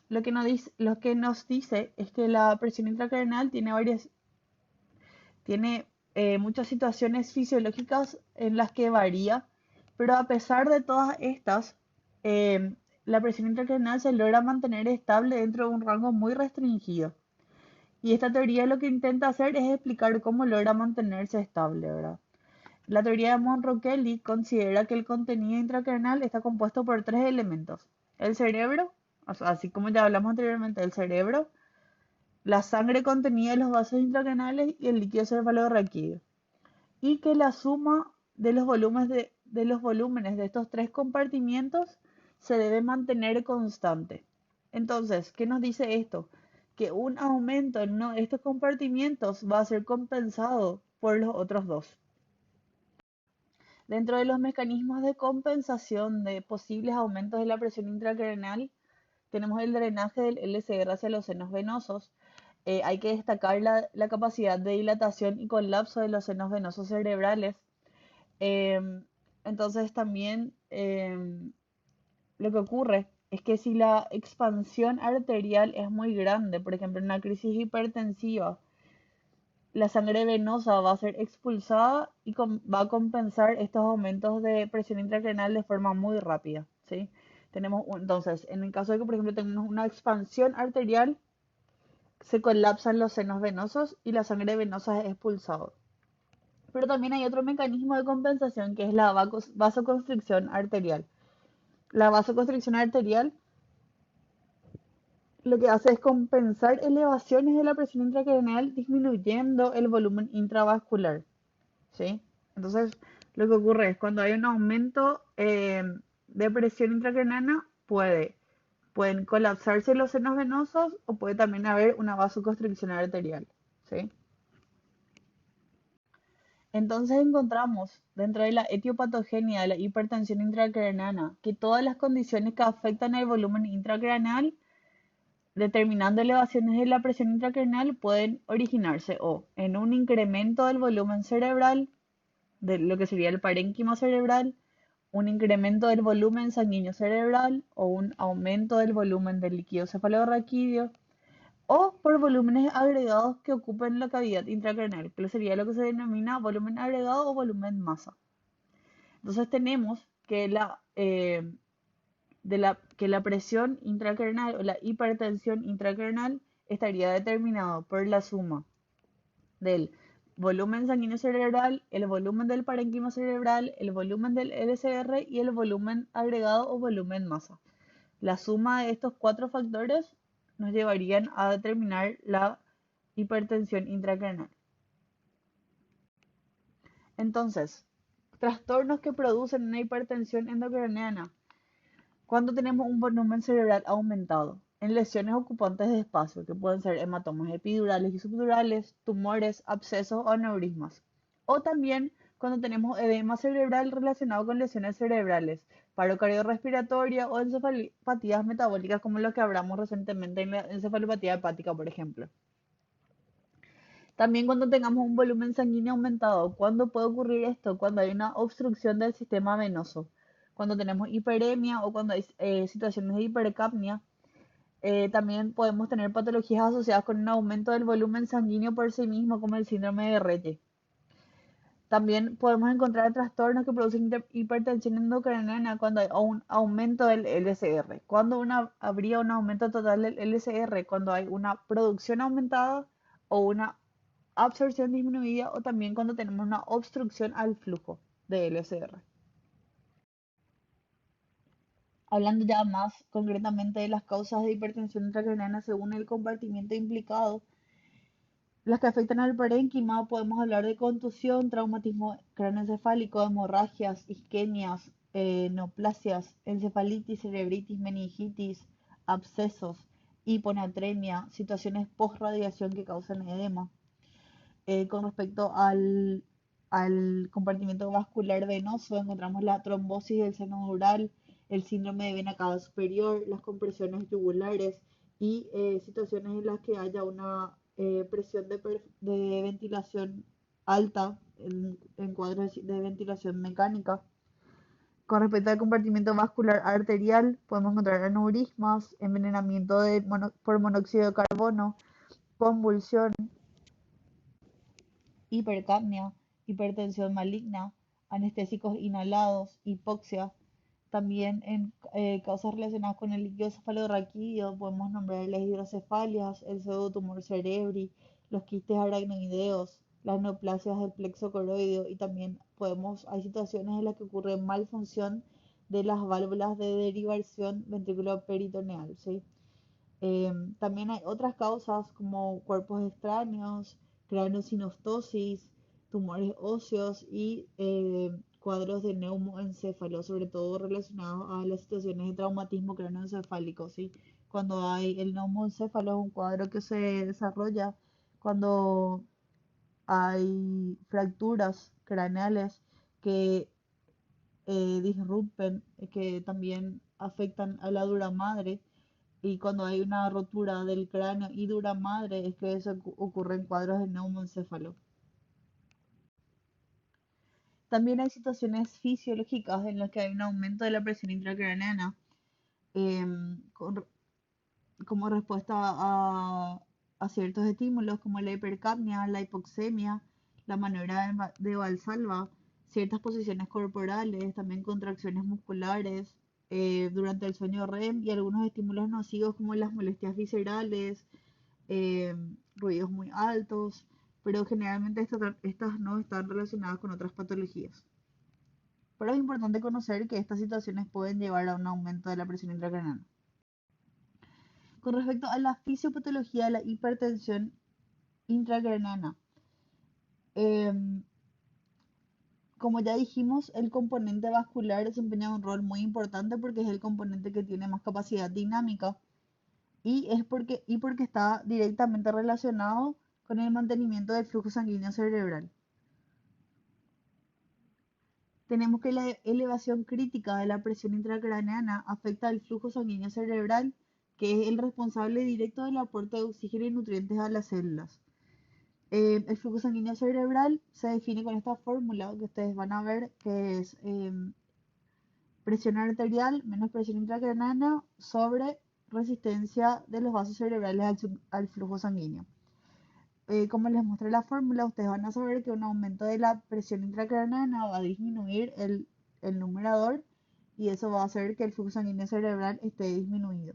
lo que nos dice es que la presión intracraneal tiene muchas situaciones fisiológicas en las que varía, pero a pesar de todas estas, eh, la presión intracraneal se logra mantener estable dentro de un rango muy restringido. Y esta teoría lo que intenta hacer es explicar cómo logra mantenerse estable, ¿verdad? La teoría de Monro-Kelly considera que el contenido intracraneal está compuesto por tres elementos: el cerebro, o sea, así como ya hablamos anteriormente, el cerebro, la sangre contenida en los vasos intracraneales y el líquido cefalorraquídeo. Y que la suma de los volúmenes de estos tres compartimientos se debe mantener constante. Entonces, ¿qué nos dice esto? Que un aumento en uno de estos compartimientos va a ser compensado por los otros dos. Dentro de los mecanismos de compensación de posibles aumentos de la presión intracraneal, tenemos el drenaje del LCR hacia los senos venosos. Hay que destacar la capacidad de dilatación y colapso de los senos venosos cerebrales. Em, entonces también lo que ocurre es que si la expansión arterial es muy grande, por ejemplo en una crisis hipertensiva, la sangre venosa va a ser expulsada y va a compensar estos aumentos de presión intracraneal de forma muy rápida, ¿sí? Entonces, en el caso de que, por ejemplo, tengamos una expansión arterial, se colapsan los senos venosos y la sangre venosa es expulsada. Pero también hay otro mecanismo de compensación que es la vasoconstricción arterial. La vasoconstricción arterial lo que hace es compensar elevaciones de la presión intracraneal disminuyendo el volumen intravascular, ¿sí? Entonces, lo que ocurre es cuando hay un aumento de presión intracraneana, pueden colapsarse los senos venosos o puede también haber una vasoconstricción arterial, ¿sí? Entonces encontramos dentro de la etiopatogenia de la hipertensión intracraneana que todas las condiciones que afectan el volumen intracraneal, determinando elevaciones de la presión intracraneal, pueden originarse o en un incremento del volumen cerebral, de lo que sería el parénquima cerebral, un incremento del volumen sanguíneo cerebral o un aumento del volumen del líquido cefalorraquídeo, o por volúmenes agregados que ocupen la cavidad intracraneal, que sería lo que se denomina volumen agregado o volumen masa. Entonces tenemos que que la presión intracraneal o la hipertensión intracraneal estaría determinado por la suma del volumen sanguíneo cerebral, el volumen del parénquima cerebral, el volumen del LCR y el volumen agregado o volumen masa. La suma de estos cuatro factores nos llevarían a determinar la hipertensión intracraneal. Entonces, trastornos que producen una hipertensión endocraneana cuando tenemos un volumen cerebral aumentado en lesiones ocupantes de espacio, que pueden ser hematomas epidurales y subdurales, tumores, abscesos o aneurismas. O también cuando tenemos edema cerebral relacionado con lesiones cerebrales, paro cardiorrespiratoria o encefalopatías metabólicas, como lo que hablamos recientemente en la encefalopatía hepática, por ejemplo. También cuando tengamos un volumen sanguíneo aumentado. ¿Cuándo puede ocurrir esto? Cuando hay una obstrucción del sistema venoso, cuando tenemos hiperemia o cuando hay situaciones de hipercapnia. También podemos tener patologías asociadas con un aumento del volumen sanguíneo por sí mismo, como el síndrome de Reye. También podemos encontrar trastornos que producen hipertensión endocrinal cuando hay un aumento del LCR. Cuando habría un aumento total del LCR, cuando hay una producción aumentada o una absorción disminuida, o también cuando tenemos una obstrucción al flujo de LCR. Hablando ya más concretamente de las causas de hipertensión intracraniana según el compartimiento implicado, las que afectan al parénquima, podemos hablar de contusión, traumatismo craneoencefálico, hemorragias, isquemias, neoplasias, encefalitis, cerebritis, meningitis, abscesos, hiponatremia, situaciones post-radiación que causan edema. Con respecto al compartimiento vascular venoso, encontramos la trombosis del seno dural, el síndrome de vena cava superior, las compresiones yugulares y situaciones en las que haya una presión de ventilación alta en cuadros de ventilación mecánica. Con respecto al compartimiento vascular arterial, podemos encontrar aneurismas, envenenamiento por monóxido de carbono, convulsión, hipercapnia, hipertensión maligna, anestésicos inhalados, hipoxia. También en causas relacionadas con el líquido cefalorraquídeo podemos nombrar las hidrocefalias, el pseudotumor cerebri, los quistes aracnoideos, las neoplasias del plexo coroideo y también hay situaciones en las que ocurre malfunción de las válvulas de derivación ventrículo-peritoneal, ¿sí? También hay otras causas como cuerpos extraños, craneosinostosis, tumores óseos y cuadros de neumoencéfalo, sobre todo relacionados a las situaciones de traumatismo craneoencefálico, ¿sí? Cuando hay el neumoencéfalo es un cuadro que se desarrolla cuando hay fracturas craneales que disrumpen, que también afectan a la dura madre y cuando hay una rotura del cráneo y dura madre es que eso ocurre en cuadros de neumoencéfalo. También hay situaciones fisiológicas en las que hay un aumento de la presión intracraneana con- como respuesta a ciertos estímulos como la hipercapnia, la hipoxemia, la maniobra de Valsalva, ciertas posiciones corporales, también contracciones musculares durante el sueño REM y algunos estímulos nocivos como las molestias viscerales, eh, ruidos muy altos, pero generalmente estas no están relacionadas con otras patologías. Pero es importante conocer que estas situaciones pueden llevar a un aumento de la presión intracraniana. Con respecto a la fisiopatología de la hipertensión intracraniana, em, como ya dijimos, el componente vascular desempeña un rol muy importante porque es el componente que tiene más capacidad dinámica y porque está directamente relacionado con el mantenimiento del flujo sanguíneo cerebral. Tenemos que la elevación crítica de la presión intracraneana afecta al flujo sanguíneo cerebral, que es el responsable directo del aporte de oxígeno y nutrientes a las células. El flujo sanguíneo cerebral se define con esta fórmula que ustedes van a ver, que es presión arterial menos presión intracraneana sobre resistencia de los vasos cerebrales al flujo sanguíneo. Como les muestra la fórmula, ustedes van a saber que un aumento de la presión intracraneana va a disminuir el numerador y eso va a hacer que el flujo sanguíneo cerebral esté disminuido.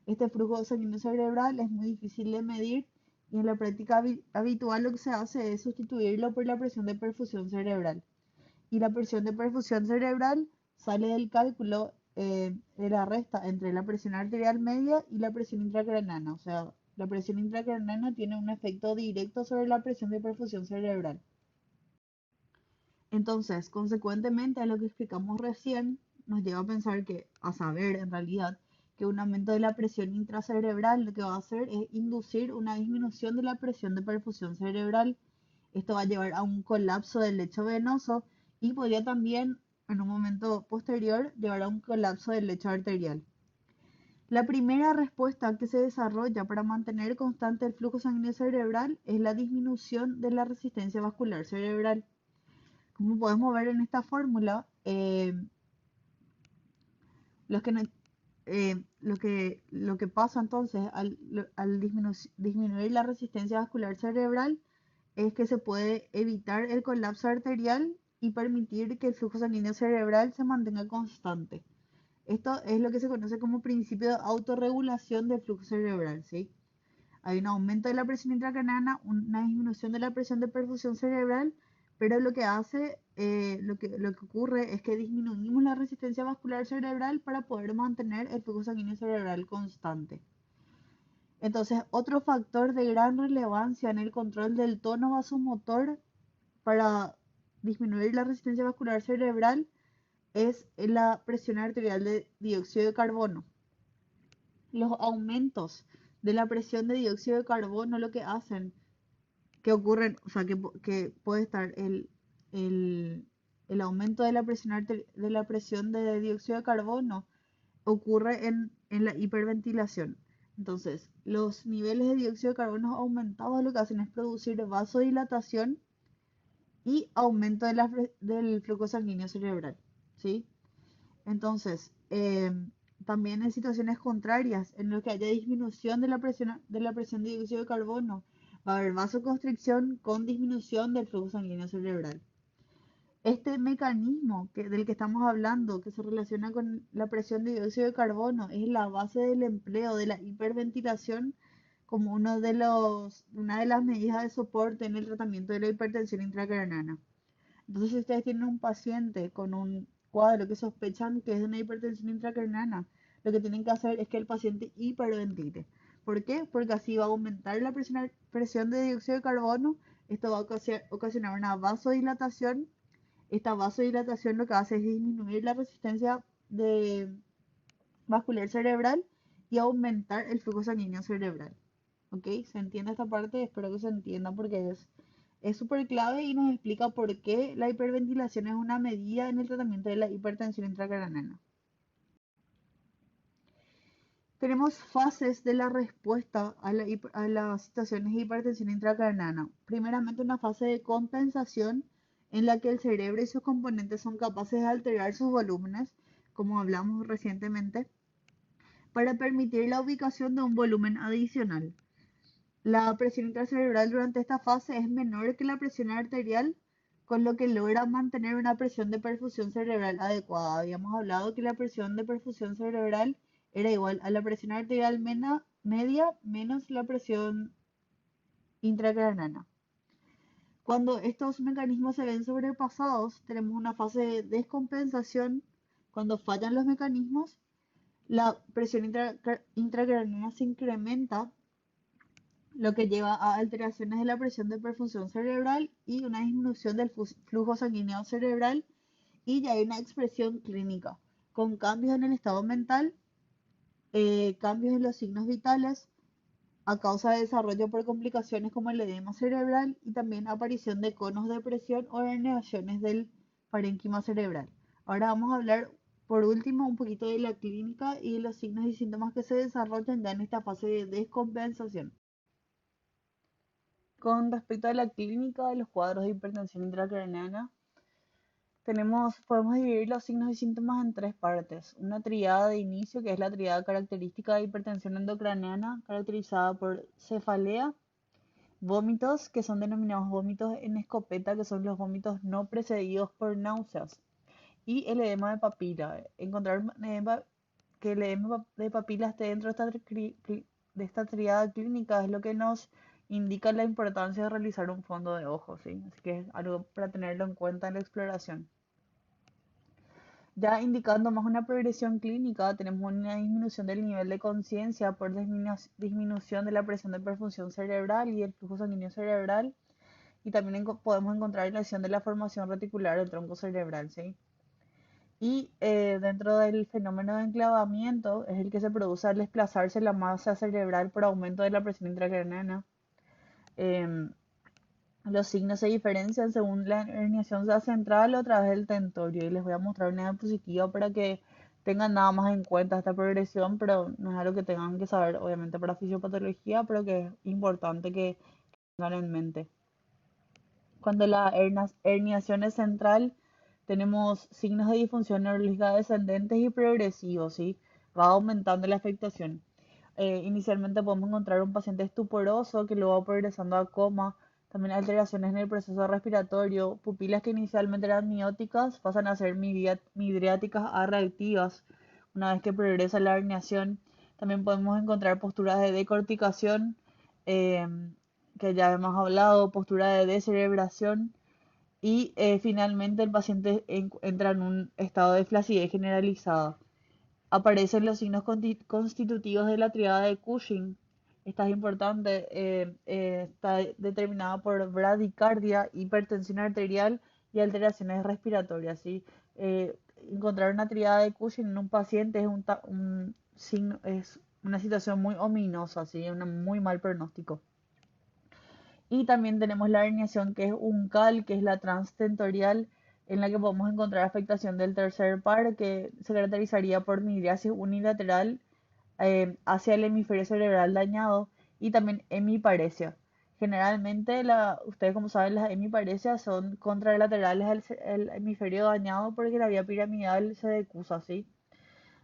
Este flujo sanguíneo cerebral es muy difícil de medir y en la práctica habitual lo que se hace es sustituirlo por la presión de perfusión cerebral. Y la presión de perfusión cerebral sale del cálculo de la resta entre la presión arterial media y la presión intracraniana. O sea, la presión intracraniana tiene un efecto directo sobre la presión de perfusión cerebral. Entonces, consecuentemente a lo que explicamos recién, nos lleva a pensar a saber en realidad, que un aumento de la presión intracerebral lo que va a hacer es inducir una disminución de la presión de perfusión cerebral. Esto va a llevar a un colapso del lecho venoso y podría también, en un momento posterior, llevar a un colapso del lecho arterial. La primera respuesta que se desarrolla para mantener constante el flujo sanguíneo cerebral es la disminución de la resistencia vascular cerebral. Como podemos ver en esta fórmula, lo que pasa entonces al disminuir la resistencia vascular cerebral es que se puede evitar el colapso arterial y permitir que el flujo sanguíneo cerebral se mantenga constante. Esto es lo que se conoce como principio de autorregulación del flujo cerebral, ¿sí? Hay un aumento de la presión intracraniana, una disminución de la presión de perfusión cerebral, pero lo que ocurre es que disminuimos la resistencia vascular cerebral para poder mantener el flujo sanguíneo cerebral constante. Entonces, otro factor de gran relevancia en el control del tono vasomotor para disminuir la resistencia vascular cerebral es la presión arterial de dióxido de carbono. Los aumentos de la presión de dióxido de carbono lo que hacen que ocurren, o sea, que puede estar el aumento de la presión de dióxido de carbono ocurre en la hiperventilación. Entonces, los niveles de dióxido de carbono aumentados lo que hacen es producir vasodilatación y aumento del flujo sanguíneo cerebral, ¿sí? Entonces, también en situaciones contrarias, en las que haya disminución de la presión de dióxido de carbono, va a haber vasoconstricción con disminución del flujo sanguíneo cerebral. Este mecanismo del que estamos hablando, que se relaciona con la presión de dióxido de carbono, es la base del empleo de la hiperventilación como una de las medidas de soporte en el tratamiento de la hipertensión intracraniana. Entonces, si ustedes tienen un paciente con un cuadro que sospechan que es de una hipertensión intracraniana, lo que tienen que hacer es que el paciente hiperventile. ¿Por qué? Porque así va a aumentar la presión de dióxido de carbono. Esto va a ocasionar una vasodilatación. Esta vasodilatación lo que hace es disminuir la resistencia vascular cerebral y aumentar el flujo sanguíneo cerebral. ¿Ok? ¿Se entiende esta parte? Espero que se entienda porque es súper clave y nos explica por qué la hiperventilación es una medida en el tratamiento de la hipertensión intracraniana. Tenemos fases de la respuesta a las situaciones de hipertensión intracraniana. Primeramente, una fase de compensación en la que el cerebro y sus componentes son capaces de alterar sus volúmenes, como hablamos recientemente, para permitir la ubicación de un volumen adicional. La presión intracerebral durante esta fase es menor que la presión arterial, con lo que logra mantener una presión de perfusión cerebral adecuada. Habíamos hablado que la presión de perfusión cerebral era igual a la presión arterial media menos la presión intracraniana. Cuando estos mecanismos se ven sobrepasados, tenemos una fase de descompensación. Cuando fallan los mecanismos, la presión intracraniana se incrementa, lo que lleva a alteraciones de la presión de perfusión cerebral y una disminución del flujo sanguíneo cerebral, y ya hay una expresión clínica con cambios en el estado mental, cambios en los signos vitales a causa de desarrollo por complicaciones como el edema cerebral y también aparición de conos de presión o herniaciones del parénquima cerebral. Ahora vamos a hablar por último un poquito de la clínica y los signos y síntomas que se desarrollan ya en esta fase de descompensación. Con respecto a la clínica de los cuadros de hipertensión intracraniana, podemos dividir los signos y síntomas en tres partes. Una triada de inicio, que es la triada característica de hipertensión endocraniana, caracterizada por cefalea, vómitos, que son denominados vómitos en escopeta, que son los vómitos no precedidos por náuseas, y el edema de papila. Encontrar que el edema de papila esté dentro de esta triada clínica es lo que nos indica la importancia de realizar un fondo de ojo, ¿sí? Así que es algo para tenerlo en cuenta en la exploración. Ya indicando más una progresión clínica, tenemos una disminución del nivel de conciencia por disminución de la presión de perfusión cerebral y el flujo sanguíneo cerebral, y también podemos encontrar lesión de la formación reticular del tronco cerebral, ¿sí? Y dentro del fenómeno de enclavamiento es el que se produce al desplazarse la masa cerebral por aumento de la presión intracraniana. Em, los signos se diferencian según la herniación sea central o a través del tentorio. Y les voy a mostrar una diapositiva para que tengan nada más en cuenta esta progresión, pero no es algo que tengan que saber obviamente para fisiopatología, pero que es importante que tengan en mente. Cuando la herniación es central, tenemos signos de disfunción neurológica descendentes y progresivos, ¿sí? Va aumentando la afectación. Inicialmente podemos encontrar un paciente estuporoso que luego va progresando a coma, también alteraciones en el proceso respiratorio, pupilas que inicialmente eran mióticas pasan a ser midriáticas a reactivas una vez que progresa la herniación. También podemos encontrar posturas de decorticación, eh, que ya hemos hablado, postura de descerebración, y finalmente el paciente entra en un estado de flacidez generalizada. Aparecen los signos constitutivos de la triada de Cushing. Esta es importante, está determinada por bradicardia, hipertensión arterial y alteraciones respiratorias, ¿sí? Eh, Encontrar una triada de Cushing en un paciente es una situación muy ominosa, ¿sí? Un muy mal pronóstico. Y también tenemos la herniación que es uncal, que es la transtentorial, en la que podemos encontrar afectación del tercer par, que se caracterizaría por midriasis unilateral hacia el hemisferio cerebral dañado, y también hemiparesia. Generalmente, ustedes como saben, las hemiparesias son contralaterales al hemisferio dañado porque la vía piramidal se decusa, ¿sí?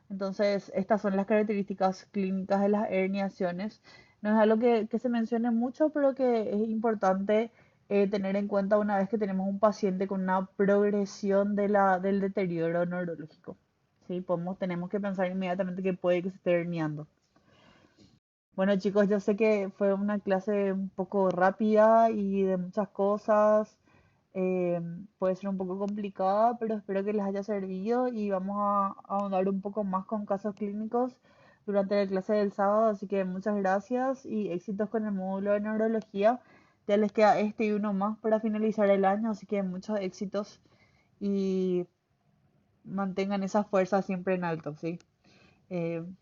Entonces, estas son las características clínicas de las herniaciones. No es algo que se mencione mucho, pero que es importante tener en cuenta una vez que tenemos un paciente con una progresión del deterioro neurológico. ¿Sí? Tenemos que pensar inmediatamente que puede que se esté herniando. Bueno, chicos, yo sé que fue una clase un poco rápida y de muchas cosas. eh, Puede ser un poco complicada, pero espero que les haya servido y vamos a ahondar un poco más con casos clínicos durante la clase del sábado. Así que muchas gracias y éxitos con el módulo de neurología. Ya les queda este y uno más para finalizar el año, así que muchos éxitos y mantengan esa fuerza siempre en alto, ¿sí?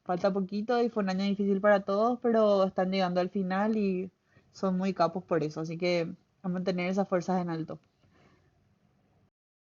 Falta poquito y fue un año difícil para todos, pero están llegando al final y son muy capos por eso, así que a mantener esas fuerzas en alto.